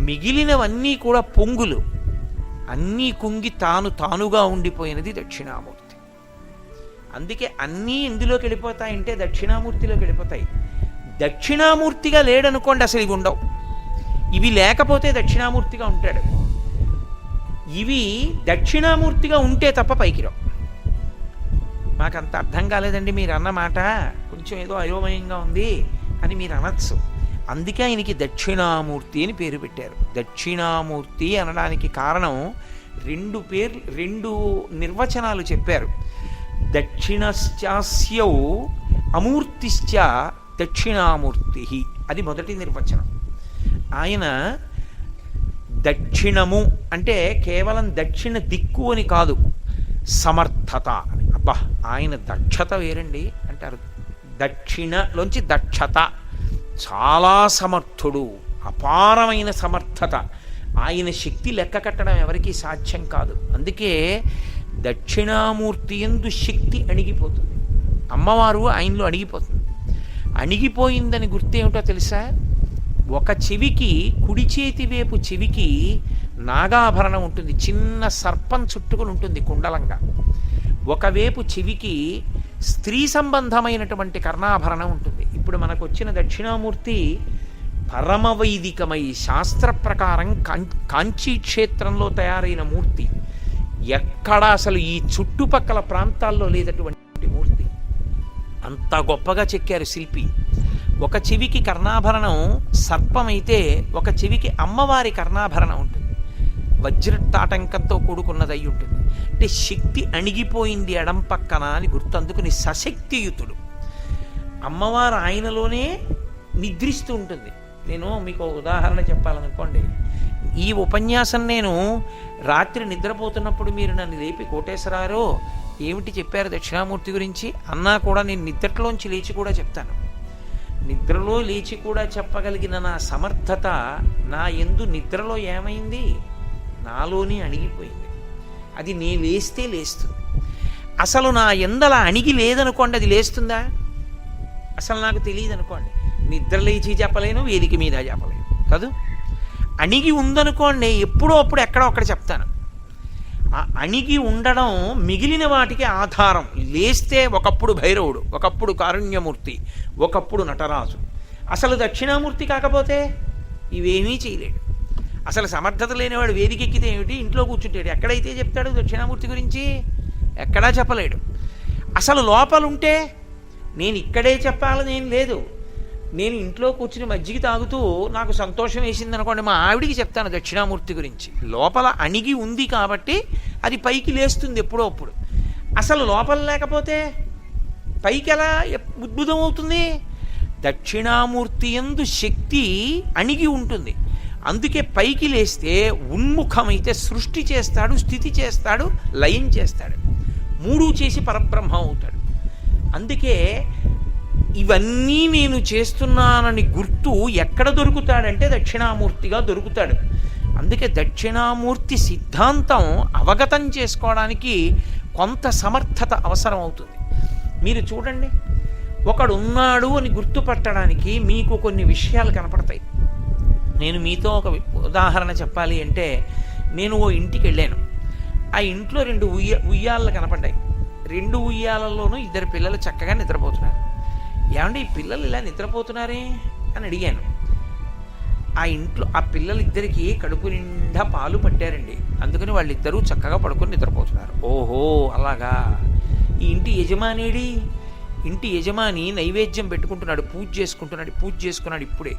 మిగిలినవన్నీ కూడా పొంగులు. అన్నీ కుంగి తానుగా ఉండిపోయినది దక్షిణామూర్తి. అందుకే అన్నీ ఎందులోకి వెళ్ళిపోతాయంటే దక్షిణామూర్తిలోకి వెళ్ళిపోతాయి. దక్షిణామూర్తిగా లేడనుకోండి అసలు ఇవి ఉండవు. ఇవి లేకపోతే దక్షిణామూర్తిగా ఉంటాడు. ఇవి దక్షిణామూర్తిగా ఉంటే తప్ప పైకి రావు. మాకంత అర్థం కాలేదండి మీరు అన్నమాట, కొంచెం ఏదో అయోమయంగా ఉంది అని మీరు అనొచ్చు. అందుకే ఆయనకి దక్షిణామూర్తి అని పేరు పెట్టారు. దక్షిణామూర్తి అనడానికి కారణం రెండు నిర్వచనాలు చెప్పారు. దక్షిణశ్చాస్యౌ అమూర్తిశ్చ దక్షిణామూర్తి, అది మొదటి నిర్వచనం. ఆయన దక్షిణము అంటే కేవలం దక్షిణ దిక్కు అని కాదు, సమర్థత అని. అబ్బా, ఆయన దక్షత వేరండి అంటారు. దక్షిణలోంచి దక్షత, చాలా సమర్థుడు, అపారమైన సమర్థత. ఆయన శక్తి లెక్క కట్టడం ఎవరికీ సాధ్యం కాదు. అందుకే దక్షిణామూర్తి యందు శక్తి అణిగిపోతుంది. అమ్మవారు ఆయనలో అణిగిపోతుంది. అణిగిపోయిందని గుర్తేమిటో తెలుసా? ఒక చెవికి, కుడి చేతి వైపు చెవికి నాగాభరణం ఉంటుంది, చిన్న సర్పం చుట్టుకుని ఉంటుంది కుండలంగా. ఒకవైపు చెవికి స్త్రీ సంబంధమైనటువంటి కర్ణాభరణం ఉంటుంది. ఇప్పుడు మనకు వచ్చిన దక్షిణామూర్తి పరమవైదికమై శాస్త్ర ప్రకారం కాంచీ క్షేత్రంలో తయారైన మూర్తి. ఎక్కడా అసలు ఈ చుట్టుపక్కల ప్రాంతాల్లో లేనటువంటి మూర్తి. అంత గొప్పగా చెక్కారు శిల్పి. ఒక చెవికి కర్ణాభరణం సర్పమైతే ఒక చెవికి అమ్మవారి కర్ణాభరణం ఉంటుంది, వజ్రతాటంకంతో కూడుకున్నదై ఉంటుంది. అంటే శక్తి అణిగిపోయింది ఎడం పక్కన అని గుర్తు. అందుకుని సశక్తియుతుడు. అమ్మవారు ఆయనలోనే నిద్రిస్తూ ఉంటుంది. నేను మీకు ఉదాహరణ చెప్పాలనుకోండి, ఈ ఉపన్యాసం నేను రాత్రి నిద్రపోతున్నప్పుడు మీరు నన్ను లేపి కోటేశ్వరారు ఏమిటి చెప్పారు దక్షిణామూర్తి గురించి అన్నా కూడా నేను నిద్రలోంచి లేచి కూడా చెప్తాను. నిద్రలో లేచి కూడా చెప్పగలిగిన నా సమర్థత నా యందు నిద్రలో ఏమైంది? నాలోనే అణిగిపోయింది. అది నే లేస్తే లేస్తుంది. అసలు నా ఎందల అణిగి లేదనుకోండి, అది లేస్తుందా? అసలు నాకు తెలియదు అనుకోండి, నిద్ర లేచి చెప్పలేను, వేదిక మీద చెప్పలేను కాదు. అణిగి ఉందనుకోండి, ఎప్పుడో అప్పుడు ఎక్కడో అక్కడ చెప్తాను. ఆ అణిగి ఉండడం మిగిలిన వాటికి ఆధారం. లేస్తే ఒకప్పుడు భైరవుడు, ఒకప్పుడు కారుణ్యమూర్తి, ఒకప్పుడు నటరాజు. అసలు దక్షిణామూర్తి కాకపోతే ఇవేమీ చేయలేడు. అసలు సమర్థత లేనివాడు వేదికెక్కితే ఏమిటి, ఇంట్లో కూర్చుంటాడు. ఎక్కడైతే చెప్తాడు దక్షిణామూర్తి గురించి? ఎక్కడా చెప్పలేడు. అసలు లోపలుంటే నేను ఇక్కడే చెప్పాలని ఏం లేదు. నేను ఇంట్లో కూర్చుని మజ్జిగ తాగుతూ నాకు సంతోషం వేసింది అనుకోండి, మా ఆవిడికి చెప్తాను దక్షిణామూర్తి గురించి. లోపల అణిగి ఉంది కాబట్టి అది పైకి లేస్తుంది ఎప్పుడో అప్పుడు. అసలు లోపల లేకపోతే పైకి ఎలా ఉద్భుతం అవుతుంది? దక్షిణామూర్తి యందు శక్తి అణిగి ఉంటుంది. అందుకే పైకి లేస్తే ఉన్ముఖమైతే సృష్టి చేస్తాడు, స్థితి చేస్తాడు, లయం చేస్తాడు. మూడు చేసి పరబ్రహ్మ అవుతాడు. అందుకే ఇవన్నీ నేను చేస్తున్నానని గుర్తు ఎక్కడ దొరుకుతాడంటే దక్షిణామూర్తిగా దొరుకుతాడు. అందుకే దక్షిణామూర్తి సిద్ధాంతం అవగతం చేసుకోవడానికి కొంత సమర్థత అవసరం అవుతుంది. మీరు చూడండి, ఒకడున్నాడు అని గుర్తుపట్టడానికి మీకు కొన్ని విషయాలు కనపడతాయి. నేను మీతో ఒక ఉదాహరణ చెప్పాలి అంటే, నేను ఓ ఇంటికి వెళ్ళాను. ఆ ఇంట్లో రెండు ఉయ్యాలలు కనపడ్డాయి. రెండు ఉయ్యాలలోనూ ఇద్దరు పిల్లలు చక్కగా నిద్రపోతున్నారు. ఏమంటే ఈ పిల్లలు ఇలా నిద్రపోతున్నారే అని అడిగాను. ఆ ఇంట్లో ఆ పిల్లలిద్దరికీ కడుపు నిండా పాలు పట్టారండి. అందుకని వాళ్ళిద్దరూ చక్కగా పడుకొని నిద్రపోతున్నారు. ఓహో అలాగా. ఈ ఇంటి యజమానేడి, ఇంటి యజమాని నైవేద్యం పెట్టుకుంటున్నాడు, పూజ చేసుకున్నాడు ఇప్పుడే.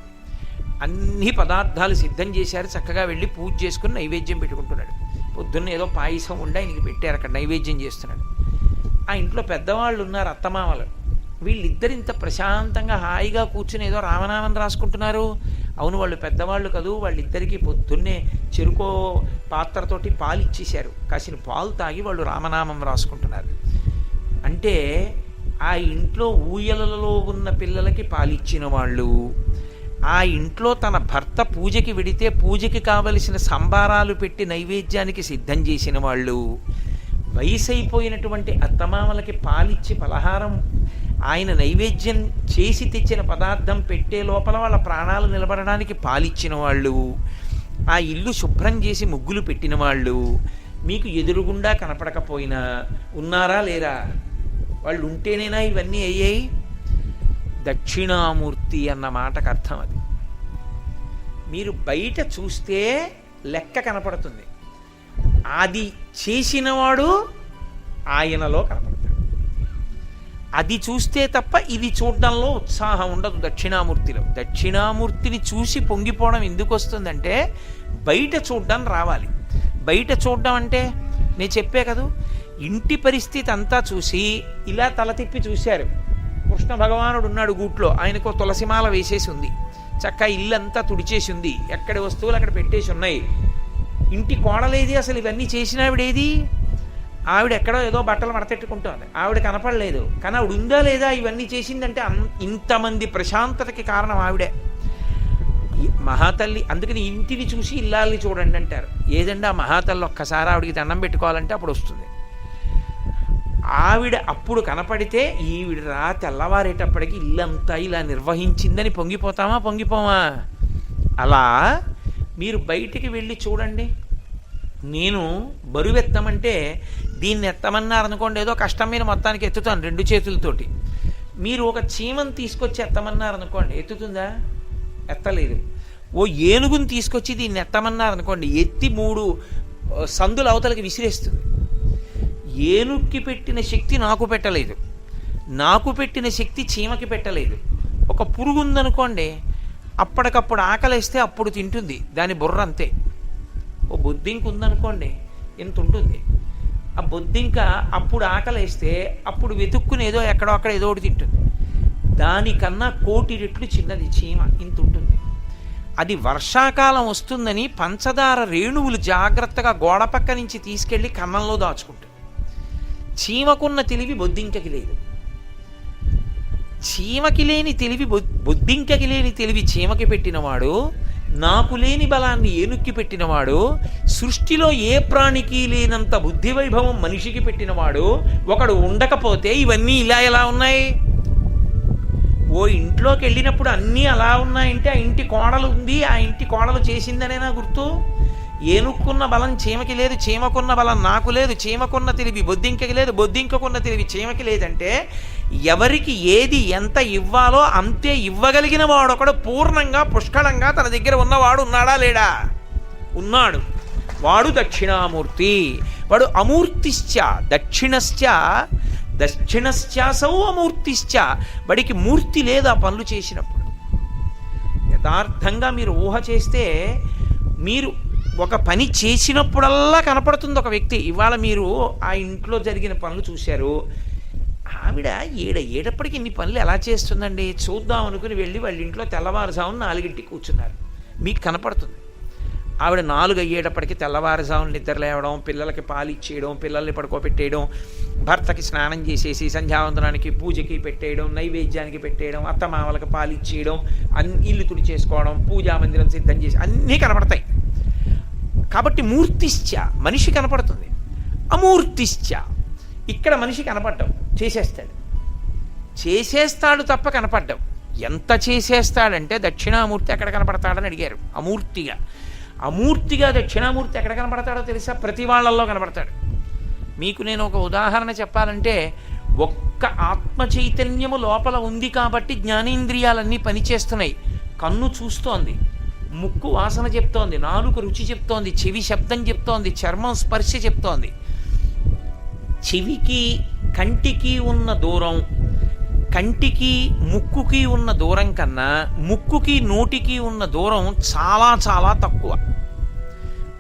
అన్ని పదార్థాలు సిద్ధం చేశారు, చక్కగా వెళ్ళి పూజ చేసుకుని నైవేద్యం పెట్టుకుంటున్నాడు. పొద్దున్న ఏదో పాయసం ఉండి ఆయనకి పెట్టారు, అక్కడ నైవేద్యం చేస్తున్నాడు. ఆ ఇంట్లో పెద్దవాళ్ళు ఉన్నారు, అత్తమామలు. వీళ్ళిద్దరు ఇంత ప్రశాంతంగా హాయిగా కూర్చుని ఏదో రామనామం రాసుకుంటున్నారు. అవును, వాళ్ళు పెద్దవాళ్ళు కదూ, వాళ్ళిద్దరికీ పొద్దున్నే చెరుకో పాత్రతోటి పాలు ఇచ్చేశారు. కాసిన పాలు తాగి వాళ్ళు రామనామం రాసుకుంటున్నారు. అంటే ఆ ఇంట్లో ఊయలలో ఉన్న పిల్లలకి పాలిచ్చిన వాళ్ళు, ఆ ఇంట్లో తన భర్త పూజకి వెడితే పూజకి కావలసిన సంబారాలు పెట్టి నైవేద్యానికి సిద్ధం చేసిన వాళ్ళు, వయసైపోయినటువంటి అత్తమామలకి పాలిచ్చి పలహారం ఆయన నైవేద్యం చేసి తెచ్చిన పదార్థం పెట్టే లోపల వాళ్ళ ప్రాణాలు నిలబడడానికి పాలిచ్చిన వాళ్ళు, ఆ ఇల్లు శుభ్రం చేసి ముగ్గులు పెట్టిన వాళ్ళు మీకు ఎదురుగుండా కనపడకపోయినా ఉన్నారా లేరా? వాళ్ళు ఉంటేనేనా ఇవన్నీ అయ్యాయి? దక్షిణామూర్తి అన్న మాటకు అర్థం అది. మీరు బయట చూస్తే లెక్క కనపడుతుంది, అది చేసినవాడు ఆయనలో కనపడతాడు. అది చూస్తే తప్ప ఇది చూడడంలో ఉత్సాహం ఉండదు దక్షిణామూర్తిలో. దక్షిణామూర్తిని చూసి పొంగిపోవడం ఎందుకు వస్తుందంటే బయట చూడడం రావాలి. బయట చూడడం అంటే నేను చెప్పే కదూ, ఇంటి పరిస్థితి అంతా చూసి ఇలా తల తిప్పి చూశారు. కృష్ణ భగవానుడు ఉన్నాడు గూట్లో, ఆయనకు తులసిమాల వేసేసి ఉంది, చక్కగా ఇల్లంతా తుడిచేసి ఉంది, ఎక్కడి వస్తువులు అక్కడ పెట్టేసి ఉన్నాయి. ఇంటి కోడలేది అసలు? ఇవన్నీ చేసిన ఆవిడేది? ఆవిడ ఎక్కడో ఏదో బట్టలు మడతెట్టుకుంటుంది, ఆవిడ కనపడలేదు. కానీ ఆవిడ ఉందా లేదా ఇవన్నీ చేసిందంటే ఇంతమంది ప్రశాంతతకి కారణం ఆవిడే, మహాతల్లి. అందుకని ఇంటిని చూసి ఇల్లాల్ని చూడండి అంటారు. ఏదండి ఆ మహాతల్లి? ఒక్కసారి ఆవిడికి దండం పెట్టుకోవాలంటే అప్పుడు వస్తుంది. ఆవిడ అప్పుడు కనపడితే ఈవిడ తెల్లవారేటప్పటికి ఇల్లంతా ఇలా నిర్వహించిందని పొంగిపోతామా? పొంగిపోమా? అలా మీరు బయటికి వెళ్ళి చూడండి. నేను బరువెత్తమంటే దీన్ని ఎత్తమన్నారనుకోండి, ఏదో కష్టం మీద మొత్తానికి ఎత్తుతాను 2 చేతులతోటి. మీరు ఒక చీమను తీసుకొచ్చి ఎత్తమన్నారనుకోండి, ఎత్తుతుందా? ఎత్తలేదు. ఓ ఏనుగుని తీసుకొచ్చి దీన్ని ఎత్తమన్నారనుకోండి, ఎత్తి 3 సందుల అవతలకి విసిరేస్తుంది. ఏనుక్కి పెట్టిన శక్తి నాకు పెట్టలేదు, నాకు పెట్టిన శక్తి చీమకి పెట్టలేదు. ఒక పురుగు ఉందనుకోండి, అప్పటికప్పుడు ఆకలేస్తే అప్పుడు తింటుంది, దాని బుర్ర అంతే. ఓ బొద్దింక ఉందనుకోండి, ఎంత ఉంటుంది. ఆ బొద్దింక అప్పుడు ఆకలేస్తే అప్పుడు వెతుక్కుని ఏదో ఎక్కడో అక్కడ ఏదో ఒకటి తింటుంది. దానికన్నా 1,000,000 రెట్లు చిన్నది చీమ, ఇంత ఉంటుంది. అది వర్షాకాలం వస్తుందని పంచదార రేణువులు జాగ్రత్తగా గోడ పక్క నుంచి తీసుకెళ్ళి కన్నంలో దాచుకుంటుంది. చీమకున్న తెలివి బొద్దింకకి లేదు. చీమకి లేని తెలివి బొద్దింకకి లేని తెలివి చీమకి పెట్టినవాడు, నాకు లేని బలాన్ని ఏనుక్కి పెట్టినవాడు, సృష్టిలో ఏ ప్రాణికి లేనంత బుద్ధి వైభవం మనిషికి పెట్టినవాడు ఒకడు ఉండకపోతే ఇవన్నీ ఇలా ఎలా ఉన్నాయి? ఓ ఇంట్లోకి వెళ్ళినప్పుడు అన్నీ అలా ఉన్నాయంటే ఆ ఇంటి కోడలు ఉంది, ఆ ఇంటి కోడలు చేసిందనేనా గుర్తు? ఏనుక్కున్న బలం చీమకి లేదు, చీమకున్న బలం నాకు లేదు, చీమకున్న తెలివి బొద్దింకకి లేదు, బొద్దింకకున్న తెలివి చీమకి లేదంటే ఎవరికి ఏది ఎంత ఇవ్వాలో అంతే ఇవ్వగలిగిన వాడు ఒకడు పూర్ణంగా పుష్కళంగా తన దగ్గర ఉన్నవాడు ఉన్నాడా లేడా? ఉన్నాడు. వాడు దక్షిణామూర్తి. వాడు అమూర్తిశ్చ దక్షిణశ్చ, దక్షిణశ్చాసౌ అమూర్తిశ్చ. వాడికి మూర్తి లేదు ఆ పనులు చేసినప్పుడు. యథార్థంగా మీరు ఊహ చేస్తే, మీరు ఒక పని చేసినప్పుడల్లా కనపడుతుంది ఒక వ్యక్తి. ఇవాళ మీరు ఆ ఇంట్లో జరిగిన పనులు చూశారు, ఆవిడ ఏడప్పటికి ఇన్ని పనులు ఎలా చేస్తుందండి చూద్దాం అనుకుని వెళ్ళి వాళ్ళ ఇంట్లో తెల్లవారుజామున 4ంటికి కూర్చున్నారు, మీకు కనపడుతుంది. ఆవిడ 4 అయ్యేటప్పటికి తెల్లవారుజామున నిద్ర లేవడం, పిల్లలకి పాలు ఇచ్చేయడం, పిల్లల్ని పడుకోబెట్టేయడం, భర్తకి స్నానం చేసేసి సంధ్యావందనానికి పూజకి పెట్టేయడం, నైవేద్యానికి పెట్టేయడం, అత్తమామలకి పాలు ఇచ్చేయడం, ఇల్లు తుడి చేసుకోవడం, పూజా మందిరం సిద్ధం చేసి అన్నీ కనపడతాయి. కాబట్టి మూర్తిశ్చ మనిషి కనపడుతుంది, అమూర్తిశ్చ ఇక్కడ మనిషి కనపడ్డం, చేసేస్తాడు తప్ప కనపడ్డం. ఎంత చేసేస్తాడంటే దక్షిణామూర్తి ఎక్కడ కనపడతాడని అడిగారు. అమూర్తిగా దక్షిణామూర్తి ఎక్కడ కనపడతాడో తెలుసా? ప్రతి వాళ్ళల్లో కనపడతాడు. మీకు నేను ఒక ఉదాహరణ చెప్పాలంటే, ఒక్క ఆత్మ చైతన్యము లోపల ఉంది కాబట్టి జ్ఞానేంద్రియాలన్నీ పనిచేస్తున్నాయి. కన్ను చూస్తోంది, ముక్కు వాసన చెప్తోంది, నాలుక రుచి చెప్తోంది, చెవి శబ్దం చెప్తోంది, చర్మం స్పర్శ చెప్తోంది. చెవికి కంటికి ఉన్న దూరం, కంటికి ముక్కుకి ఉన్న దూరం కన్నా ముక్కుకి నోటికి ఉన్న దూరం చాలా చాలా తక్కువ.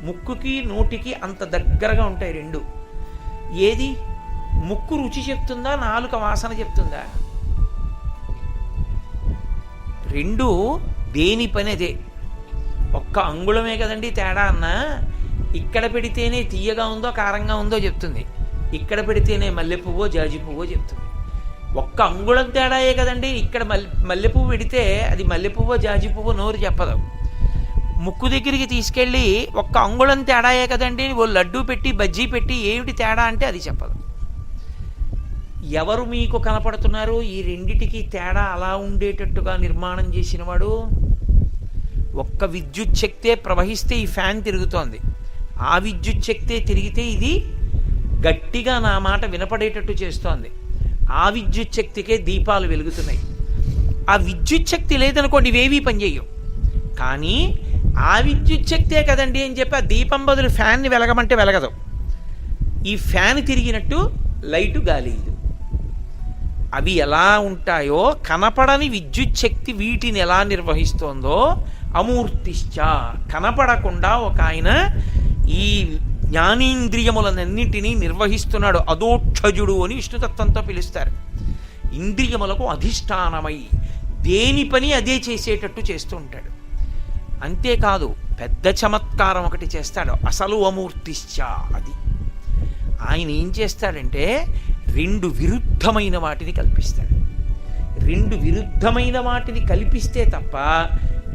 ముక్కుకి నోటికి అంత దగ్గరగా ఉంటాయి రెండు. ఏది ముక్కు రుచి చెప్తుందా, నాలుక వాసన చెప్తుందా? రెండు దేని పని అదే. ఒక్క అంగుళమే కదండి తేడా అన్నా. ఇక్కడ పెడితేనే తీయగా ఉందో కారంగా ఉందో చెప్తుంది, ఇక్కడ పెడితేనే మల్లె పువ్వో జాజి పువ్వో చెప్తుంది. ఒక్క అంగుళం తేడాయే కదండి. ఇక్కడ మల్లె పువ్వు పెడితే అది మల్లె పువ్వో జాజి పువ్వో నోరు చెప్పదు. ముక్కు దగ్గరికి తీసుకెళ్ళి ఒక్క అంగుళం తేడాయే కదండి, ఓ లడ్డూ పెట్టి బజ్జీ పెట్టి ఏమిటి తేడా అంటే అది చెప్పదు. ఎవరు మీకు కనపడుతున్నారు? ఈ రెండిటికి తేడా అలా ఉండేటట్టుగా నిర్మాణం చేసినవాడు. ఒక్క విద్యుత్ శక్తే ప్రవహిస్తే ఈ ఫ్యాన్ తిరుగుతోంది, ఆ విద్యుత్ శక్తే తిరిగితే ఇది గట్టిగా నా మాట వినపడేటట్టు చేస్తోంది. ఆ విద్యుత్ శక్తికే దీపాలు వెలుగుతున్నాయి. ఆ విద్యుత్ శక్తి లేదనుకోండి ఇవేవీ పనిచేయవు. కానీ ఆ విద్యుత్ శక్తే కదండి అని చెప్పి ఆ దీపం బదులు ఫ్యాన్ని వెలగమంటే వెలగదు. ఈ ఫ్యాన్ తిరిగినట్టు లైటు గాలి. అవి ఎలా ఉంటాయో కనపడని విద్యుత్ శక్తి వీటిని ఎలా నిర్వహిస్తోందో అమూర్తిశ్చ, కనపడకుండా ఒక ఆయన ఈ జ్ఞానేంద్రియములన్నింటినీ నిర్వహిస్తున్నాడు. అదోక్షజుడు అని విష్ణుతత్వంతో పిలుస్తారు. ఇంద్రియములకు అధిష్టానమై దేని పని అదే చేసేటట్టు చేస్తూ ఉంటాడు. అంతేకాదు పెద్ద చమత్కారం ఒకటి చేస్తాడు, అసలు అమూర్తిశ్చ. అది ఆయన ఏం చేస్తాడంటే రెండు విరుద్ధమైన వాటిని కల్పిస్తాడు. రెండు విరుద్ధమైన వాటిని కల్పిస్తే తప్ప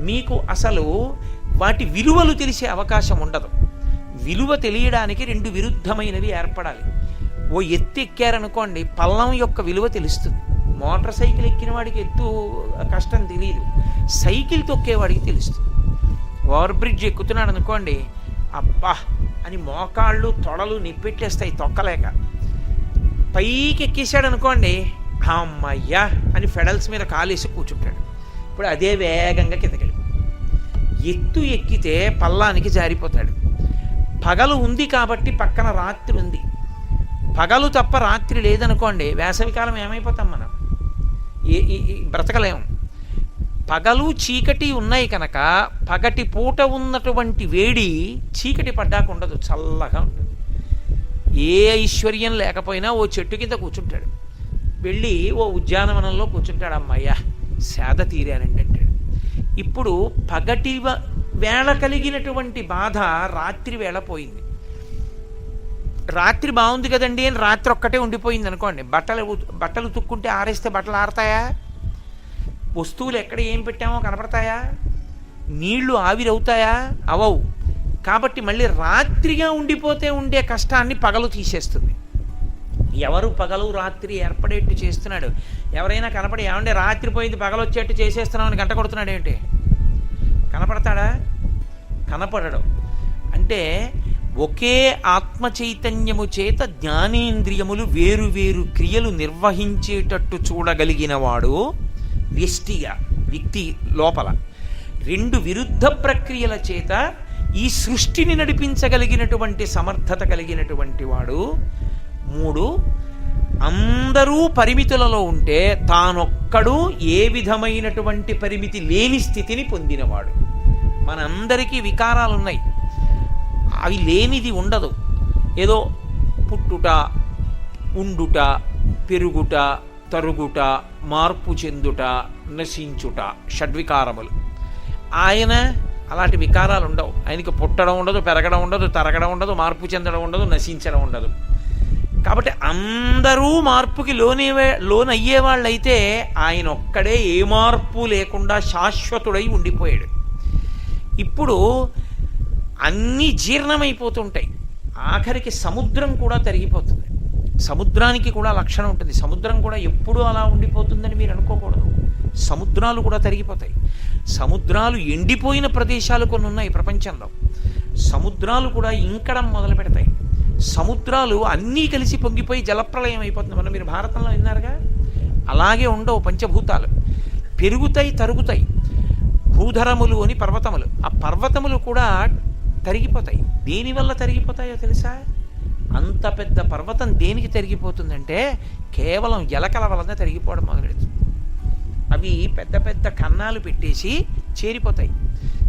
మీకు అసలు వాటి విలువలు తెలిసే అవకాశం ఉండదు. విలువ తెలియడానికి రెండు విరుద్ధమైనవి ఏర్పడాలి. ఓ ఎత్తు ఎక్కారనుకోండి, పల్లం యొక్క విలువ తెలుస్తుంది. మోటార్ సైకిల్ ఎక్కిన వాడికి ఎత్తు కష్టం తెలియదు, సైకిల్ తొక్కేవాడికి తెలుస్తుంది. ఓవర్ బ్రిడ్జ్ ఎక్కుతున్నాడు అనుకోండి, అబ్బా అని మోకాళ్ళు తొడలు నిప్పెట్టేస్తాయి తొక్కలేక. పైకి ఎక్కేసాడు అనుకోండి, అమ్మయ్యా అని ఫెడల్స్ మీద కాలేసి కూర్చుంటాడు. ఇప్పుడు అదే వేగంగా కిందకెళ్ళి ఎత్తు ఎక్కితే పల్లానికి జారిపోతాడు. పగలు ఉంది కాబట్టి పక్కన రాత్రి ఉంది. పగలు తప్ప రాత్రి లేదనుకోండి, వేసవికాలం ఏమైపోతాం మనం? బ్రతకలేము. పగలు చీకటి ఉన్నాయి కనుక పగటి పూట ఉన్నటువంటి వేడి చీకటి పడ్డాక ఉండదు, చల్లగా ఉంటుంది. ఏ ఐశ్వర్యం లేకపోయినా ఓ చెట్టు కింద కూర్చుంటాడు, వెళ్ళి ఓ ఉద్యానవనంలో కూర్చుంటాడు, అమ్మయ్యా సేద తీరానండి అంటాడు. ఇప్పుడు పగటి వేళ కలిగినటువంటి బాధ రాత్రి వేళ పోయింది. రాత్రి బాగుంది కదండి అని రాత్రి ఒక్కటే ఉండిపోయింది అనుకోండి, బట్టలు తుక్కుంటే ఆరేస్తే బట్టలు ఆరతాయా? వస్తువులు ఎక్కడ ఏం పెట్టామో కనపడతాయా? నీళ్లు ఆవిరవుతాయా? అవవు. కాబట్టి మళ్ళీ రాత్రిగా ఉండిపోతే ఉండే కష్టాన్ని పగలు తీసేస్తుంది. ఎవరు పగలు రాత్రి ఏర్పడేట్టు చేస్తున్నాడు? ఎవరైనా కనపడి ఏమంటే రాత్రి పోయింది పగలు వచ్చేట్టు చేసేస్తున్నామని గంట కొడుతున్నాడు ఏంటి? కనపడతాడా? కనపడడం. అంటే ఒకే ఆత్మ చైతన్యము చేత జ్ఞానేంద్రియములు వేరు వేరు క్రియలు నిర్వహించేటట్టు చూడగలిగినవాడు వ్యష్టిగా, వ్యక్తి లోపల. రెండు విరుద్ధ ప్రక్రియల చేత ఈ సృష్టిని నడిపించగలిగినటువంటి సమర్థత కలిగినటువంటి వాడు. మూడు, అందరూ పరిమితులలో ఉంటే తానొక్కడు ఏ విధమైనటువంటి పరిమితి లేని స్థితిని పొందినవాడు. మనందరికీ వికారాలు ఉన్నాయి, అవి లేనిది ఉండదు. ఏదో పుట్టుట, ఉండుట, పెరుగుట, తరుగుట, మార్పు చెందుట, నశించుట, షడ్వికారములు. ఆయన అలాంటి వికారాలు ఉండవు. ఆయనకి పుట్టడం ఉండదు, పెరగడం ఉండదు, తరగడం ఉండదు, మార్పు చెందడం ఉండదు, నశించడం ఉండదు. కాబట్టి అందరూ మార్పుకి లోనయ్యే వాళ్ళైతే ఆయన ఒక్కడే ఏ మార్పు లేకుండా శాశ్వతుడై ఉండిపోయాడు. ఇప్పుడు అన్నీ జీర్ణమైపోతుంటాయి, ఆఖరికి సముద్రం కూడా తరిగిపోతుంది. సముద్రానికి కూడా లక్షణం ఉంటుంది. సముద్రం కూడా ఎప్పుడూ అలా ఉండిపోతుందని మీరు అనుకోకూడదు. సముద్రాలు కూడా తరిగిపోతాయి. సముద్రాలు ఎండిపోయిన ప్రదేశాలు కొన్ని ఉన్నాయి ప్రపంచంలో. సముద్రాలు కూడా ఇంకడం మొదలు పెడతాయి. సముద్రాలు అన్నీ కలిసి పొంగిపోయి జలప్రలయం అయిపోతుంది. మనం మీరు భారతంలో విన్నారుగా, అలాగే ఉండవు పంచభూతాలు. పెరుగుతాయి, తరుగుతాయి. భూధరములు అని పర్వతములు. ఆ పర్వతములు కూడా తరిగిపోతాయి. దేనివల్ల తరిగిపోతాయో తెలుసా? అంత పెద్ద పర్వతం దేనికి తరిగిపోతుందంటే కేవలం ఎలకల వలన తరిగిపోవడం మొదలెడుతుంది. అవి పెద్ద పెద్ద కన్నాలు పెట్టేసి చేరిపోతాయి.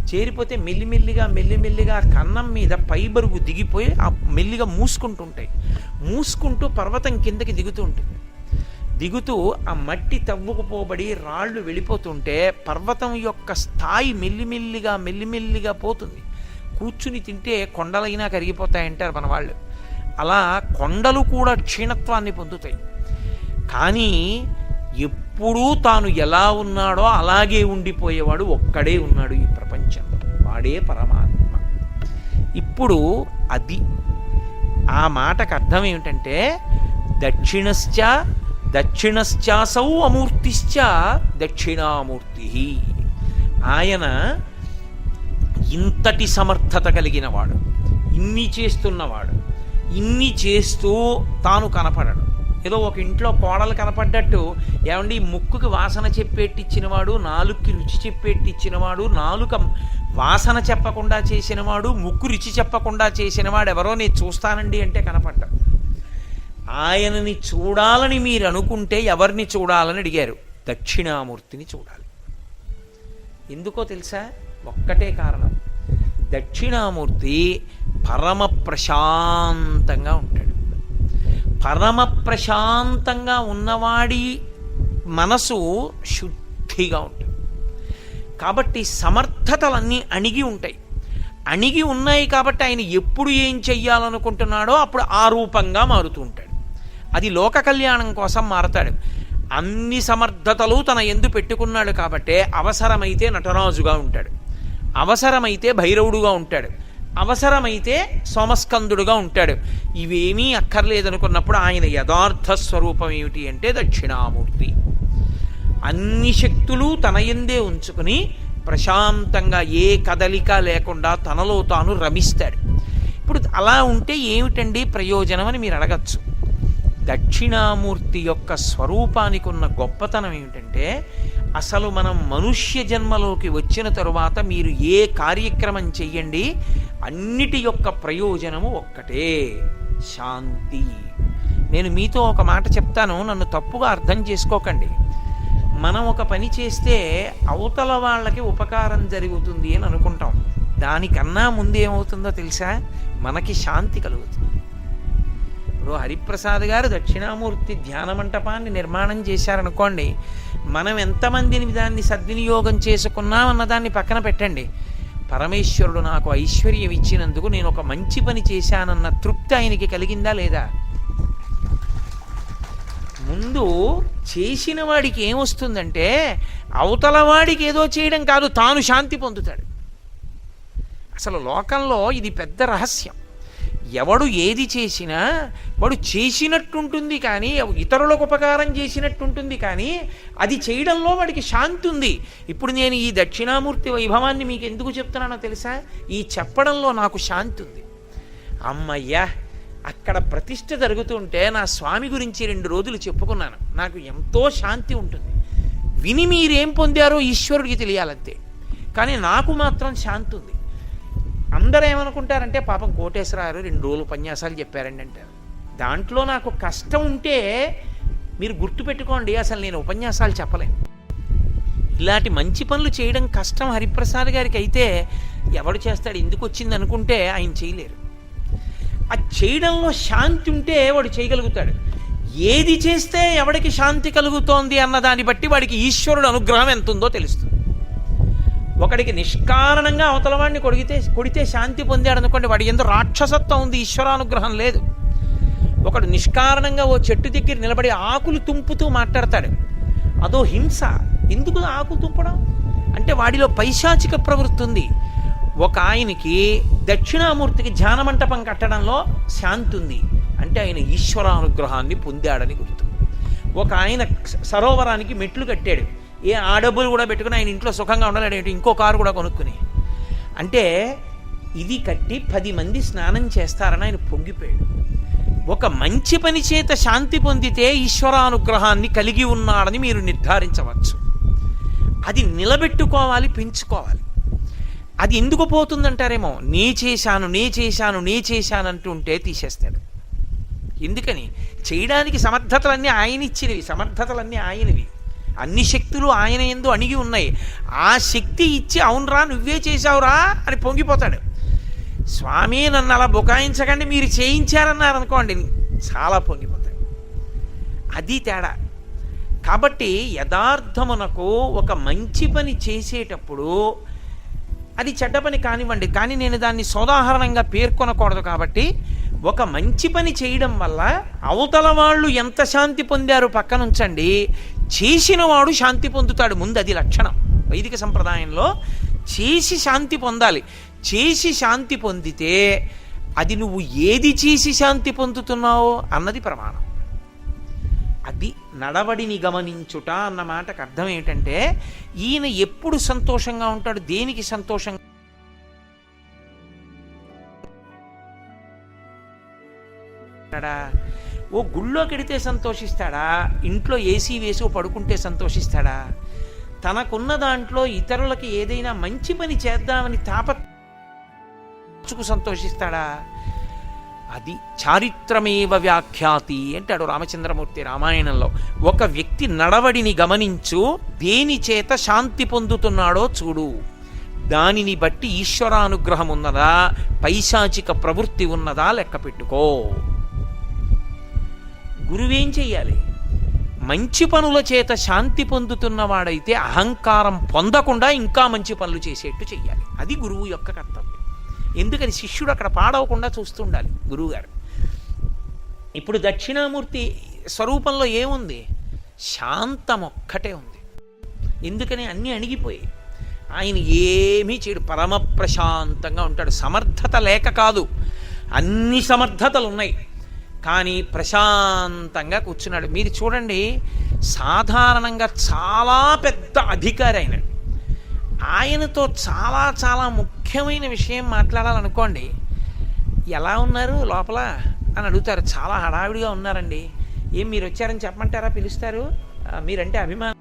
చేరిపోతే మెల్లిమెల్లిగా కన్నం మీద పై బరువు దిగిపోయి ఆ మెల్లిగా మూసుకుంటుంటాయి. మూసుకుంటూ పర్వతం కిందకి దిగుతూ ఉంటుంది. దిగుతూ ఆ మట్టి తవ్వుకుపోబడి రాళ్ళు వెళ్ళిపోతుంటే పర్వతం యొక్క స్థాయి మెల్లిమెల్లిగా పోతుంది. కూర్చుని తింటే కొండలైనా కరిగిపోతాయంటారు మన వాళ్ళు. అలా కొండలు కూడా క్షీణత్వాన్ని పొందుతాయి. కానీ ఎప్పుడూ తాను ఎలా ఉన్నాడో అలాగే ఉండిపోయేవాడు ఒక్కడే ఉన్నాడు ఈ ప్రపంచంలో. వాడే పరమాత్మ. ఇప్పుడు అది ఆ మాటకు అర్థం ఏమిటంటే దక్షిణశ్చాసౌ అమూర్తిశ్చ దక్షిణామూర్తి. ఆయన ఇంతటి సమర్థత కలిగిన వాడు, ఇన్ని చేస్తున్నవాడు, ఇన్ని చేస్తూ తాను కనపడడు. ఏదో ఒక ఇంట్లో కోడలు కనపడ్డట్టు, ఏమండి ముక్కుకి వాసన చెప్పేట్టిచ్చినవాడు, నాలుగుకి రుచి చెప్పేట్టిచ్చినవాడు, నాలుక వాసన చెప్పకుండా చేసినవాడు, ముక్కు రుచి చెప్పకుండా చేసినవాడు ఎవరో నేను చూస్తానండి అంటే కనపడ్డాడు. ఆయనని చూడాలని మీరు అనుకుంటే ఎవరిని చూడాలని అడిగారు? దక్షిణామూర్తిని చూడాలి. ఎందుకో తెలుసా? ఒక్కటే కారణం. దక్షిణామూర్తి పరమ ప్రశాంతంగా ఉంటాడు. పరమ ప్రశాంతంగా ఉన్నవాడి మనసు శుద్ధిగా ఉంటుంది. కాబట్టి సమర్థతలన్నీ అణిగి ఉంటాయి. అణిగి ఉన్నాయి కాబట్టి ఆయన ఎప్పుడు ఏం చెయ్యాలనుకుంటున్నాడో అప్పుడు ఆ రూపంగా మారుతూ ఉంటాడు. అది లోక కళ్యాణం కోసం మారతాడు. అన్ని సమర్థతలు తన యందు పెట్టుకున్నాడు కాబట్టే అవసరమైతే నటరాజుగా ఉంటాడు, అవసరమైతే భైరవుడుగా ఉంటాడు, అవసరమైతే సోమస్కందుడుగా ఉంటాడు. ఇవేమీ అక్కర్లేదనుకున్నప్పుడు ఆయన యథార్థ స్వరూపం ఏమిటి అంటే దక్షిణామూర్తి. అన్ని శక్తులు తన యందే ఉంచుకుని ప్రశాంతంగా ఏ కదలిక లేకుండా తనలో తాను రమిస్తాడు. ఇప్పుడు అలా ఉంటే ఏమిటండి ప్రయోజనం అని మీరు అడగచ్చు. దక్షిణామూర్తి యొక్క స్వరూపానికి ఉన్న గొప్పతనం ఏమిటంటే అసలు మనం మనుష్య జన్మలోకి వచ్చిన తరువాత మీరు ఏ కార్యక్రమం చెయ్యండి, అన్నిటి యొక్క ప్రయోజనము ఒక్కటే, శాంతి. నేను మీతో ఒక మాట చెప్తాను, నన్ను తప్పుగా అర్థం చేసుకోకండి. మనం ఒక పని చేస్తే అవతల వాళ్ళకి ఉపకారం జరుగుతుంది అని అనుకుంటాం. దానికన్నా ముందు ఏమవుతుందో తెలుసా? మనకి శాంతి కలుగుతుంది. ఇప్పుడు హరిప్రసాద్ గారు దక్షిణామూర్తి ధ్యాన మంటపాన్ని నిర్మాణం చేశారనుకోండి, మనం ఎంతమందిని దాన్ని సద్వినియోగం చేసుకున్నాం అన్నదాన్ని పక్కన పెట్టండి. పరమేశ్వరుడు నాకు ఐశ్వర్యం ఇచ్చినందుకు నేను ఒక మంచి పని చేశానన్న తృప్తి ఆయనకి కలిగిందా లేదా? ముందు చేసిన వాడికి ఏమొస్తుందంటే అవతల వాడికి ఏదో చేయడం కాదు, తాను శాంతి పొందుతాడు. అసలు లోకంలో ఇది పెద్ద రహస్యం. ఎవడు ఏది చేసినా వాడు చేసినట్టుంటుంది కానీ, ఇతరులకు ఉపకారం చేసినట్టుంటుంది కానీ అది చేయడంలో వాడికి శాంతి ఉంది. ఇప్పుడు నేను ఈ దక్షిణామూర్తి వైభవాన్ని మీకు ఎందుకు చెప్తున్నానో తెలుసా? ఈ చెప్పడంలో నాకు శాంతి ఉంది. అమ్మయ్యా, అక్కడ ప్రతిష్ఠ జరుగుతుంటే నా స్వామి గురించి 2 రోజులు చెప్పుకున్నాను, నాకు ఎంతో శాంతి ఉంటుంది. విని మీరేం పొందారో ఈశ్వరుడికి తెలియాలంతే, కానీ నాకు మాత్రం శాంతి ఉంది. అందరూ ఏమనుకుంటారంటే పాపం కోటేశ్వరారు 2 రోజులు ఉపన్యాసాలు చెప్పారండి అంటారు. దాంట్లో నాకు కష్టం ఉంటే మీరు గుర్తుపెట్టుకోండి, అసలు నేను ఉపన్యాసాలు చెప్పలేను. ఇలాంటి మంచి పనులు చేయడం కష్టం హరిప్రసాద్ గారికి అయితే ఎవడు చేస్తాడు? ఎందుకు వచ్చింది అనుకుంటే ఆయన చేయలేరు. ఆ చేయడంలో శాంతి ఉంటే వాడు చేయగలుగుతాడు. ఏది చేస్తే ఎవడికి శాంతి కలుగుతోంది అన్నదాన్ని బట్టి వాడికి ఈశ్వరుడు అనుగ్రహం ఎంత ఉందో తెలుస్తుంది. ఒకడికి నిష్కారణంగా అవతల వాడిని కొడితే శాంతి పొందాడు అనుకోండి, వాడి ఎందు రాక్షసత్వం ఉంది, ఈశ్వరానుగ్రహం లేదు. ఒకడు నిష్కారణంగా ఓ చెట్టు దగ్గర నిలబడి ఆకులు తుంపుతూ మాట్లాడతాడు, అదో హింస. ఎందుకు ఆకులు తుంపడం అంటే వాడిలో పైశాచిక ప్రవృత్తి ఉంది. ఒక ఆయనకి దక్షిణామూర్తికి ధ్యాన మంటపం కట్టడంలో శాంతి ఉంది అంటే ఆయన ఈశ్వరానుగ్రహాన్ని పొందాడని గుర్తు. ఒక ఆయన సరోవరానికి మెట్లు కట్టాడు, ఆ డబ్బులు కూడా పెట్టుకుని ఆయన ఇంట్లో సుఖంగా ఉండాలి, ఇంకో కారు కూడా కొనుక్కుని. అంటే ఇది కట్టి 10 మంది స్నానం చేస్తారని ఆయన పొంగిపోయాడు. ఒక మంచి పని చేత శాంతి పొందితే ఈశ్వరానుగ్రహాన్ని కలిగి ఉన్నాడని మీరు నిర్ధారించవచ్చు. అది నిలబెట్టుకోవాలి, పెంచుకోవాలి. అది ఎందుకు పోతుందంటారేమో, నే చేశాను అంటుంటే తీసేస్తాడు. ఎందుకని? చేయడానికి సమర్థతలన్నీ ఆయన ఇచ్చినవి, సమర్థతలన్నీ ఆయనవి, అన్ని శక్తులు ఆయన యందు అణిగి ఉన్నాయి. ఆ శక్తి ఇచ్చి అవునరా నువ్వే చేశావురా అని పొంగిపోతాడు. స్వామి నన్ను అలా బుకాయించకండి, మీరు చేయించారన్నారు అనుకోండి, చాలా పొంగిపోతాడు. అది తేడా. కాబట్టి యథార్థమునకు ఒక మంచి పని చేసేటప్పుడు అది చెడ్డ పని కానివ్వండి, కానీ నేను దాన్ని సోదాహరణంగా పేర్కొనకూడదు. కాబట్టి ఒక మంచి పని చేయడం వల్ల అవతల వాళ్ళు ఎంత శాంతి పొందారు పక్కనుంచండి, చేసిన వాడు శాంతి పొందుతాడు. ముందు అది లక్షణం. వైదిక సంప్రదాయంలో చేసి శాంతి పొందాలి. చేసి శాంతి పొందితే అది నువ్వు ఏది చేసి శాంతి పొందుతున్నావో అన్నది ప్రమాణం. అది నడవడిని గమనించుట అన్న మాటకు అర్థం ఏంటంటే, ఈయన ఎప్పుడు సంతోషంగా ఉంటాడు, దేనికి సంతోషంగా? ఓ గుళ్ళోకి వెడితే సంతోషిస్తాడా, ఇంట్లో ఏసీ వేసి పడుకుంటే సంతోషిస్తాడా? తనకున్న దాంట్లో ఇతరులకి ఏదైనా మంచి పని చేద్దామని తాపత్రచుకు సంతోషిస్తాడా? అది చారిత్రమేవ వ్యాఖ్యాతి అంటాడు రామచంద్రమూర్తి రామాయణంలో. ఒక వ్యక్తి నడవడిని గమనించు, దేని చేత శాంతి పొందుతున్నాడో చూడు, దానిని బట్టి ఈశ్వరానుగ్రహం ఉన్నదా, పైశాచిక ప్రవృత్తి ఉన్నదా లెక్క పెట్టుకో. గురువేం చెయ్యాలి? మంచి పనుల చేత శాంతి పొందుతున్నవాడైతే అహంకారం పొందకుండా ఇంకా మంచి పనులు చేసేట్టు చెయ్యాలి. అది గురువు యొక్క కర్తవ్యం. ఎందుకని? శిష్యుడు అక్కడ పాడవకుండా చూస్తుండాలి గురువుగారు. ఇప్పుడు దక్షిణామూర్తి స్వరూపంలో ఏముంది? శాంతం ఒక్కటే ఉంది. ఎందుకని? అన్నీ అణిగిపోయి ఆయన ఏమీ చేయడు, పరమ ప్రశాంతంగా ఉంటాడు. సమర్థత లేక కాదు, అన్ని సమర్థతలు ఉన్నాయి, కానీ ప్రశాంతంగా కూర్చున్నాడు. మీరు చూడండి, సాధారణంగా చాలా పెద్ద అధికారి ఆయన. ఆయనతో చాలా చాలా ముఖ్యమైన విషయం మాట్లాడాలనుకోండి, ఎలా ఉన్నారు లోపల అని అడుగుతారు. చాలా హడావిడిగా ఉన్నారండి. ఏం మీరు వచ్చారని చెప్పమంటారా? పిలుస్తారు. మీరంటే అభిమానం.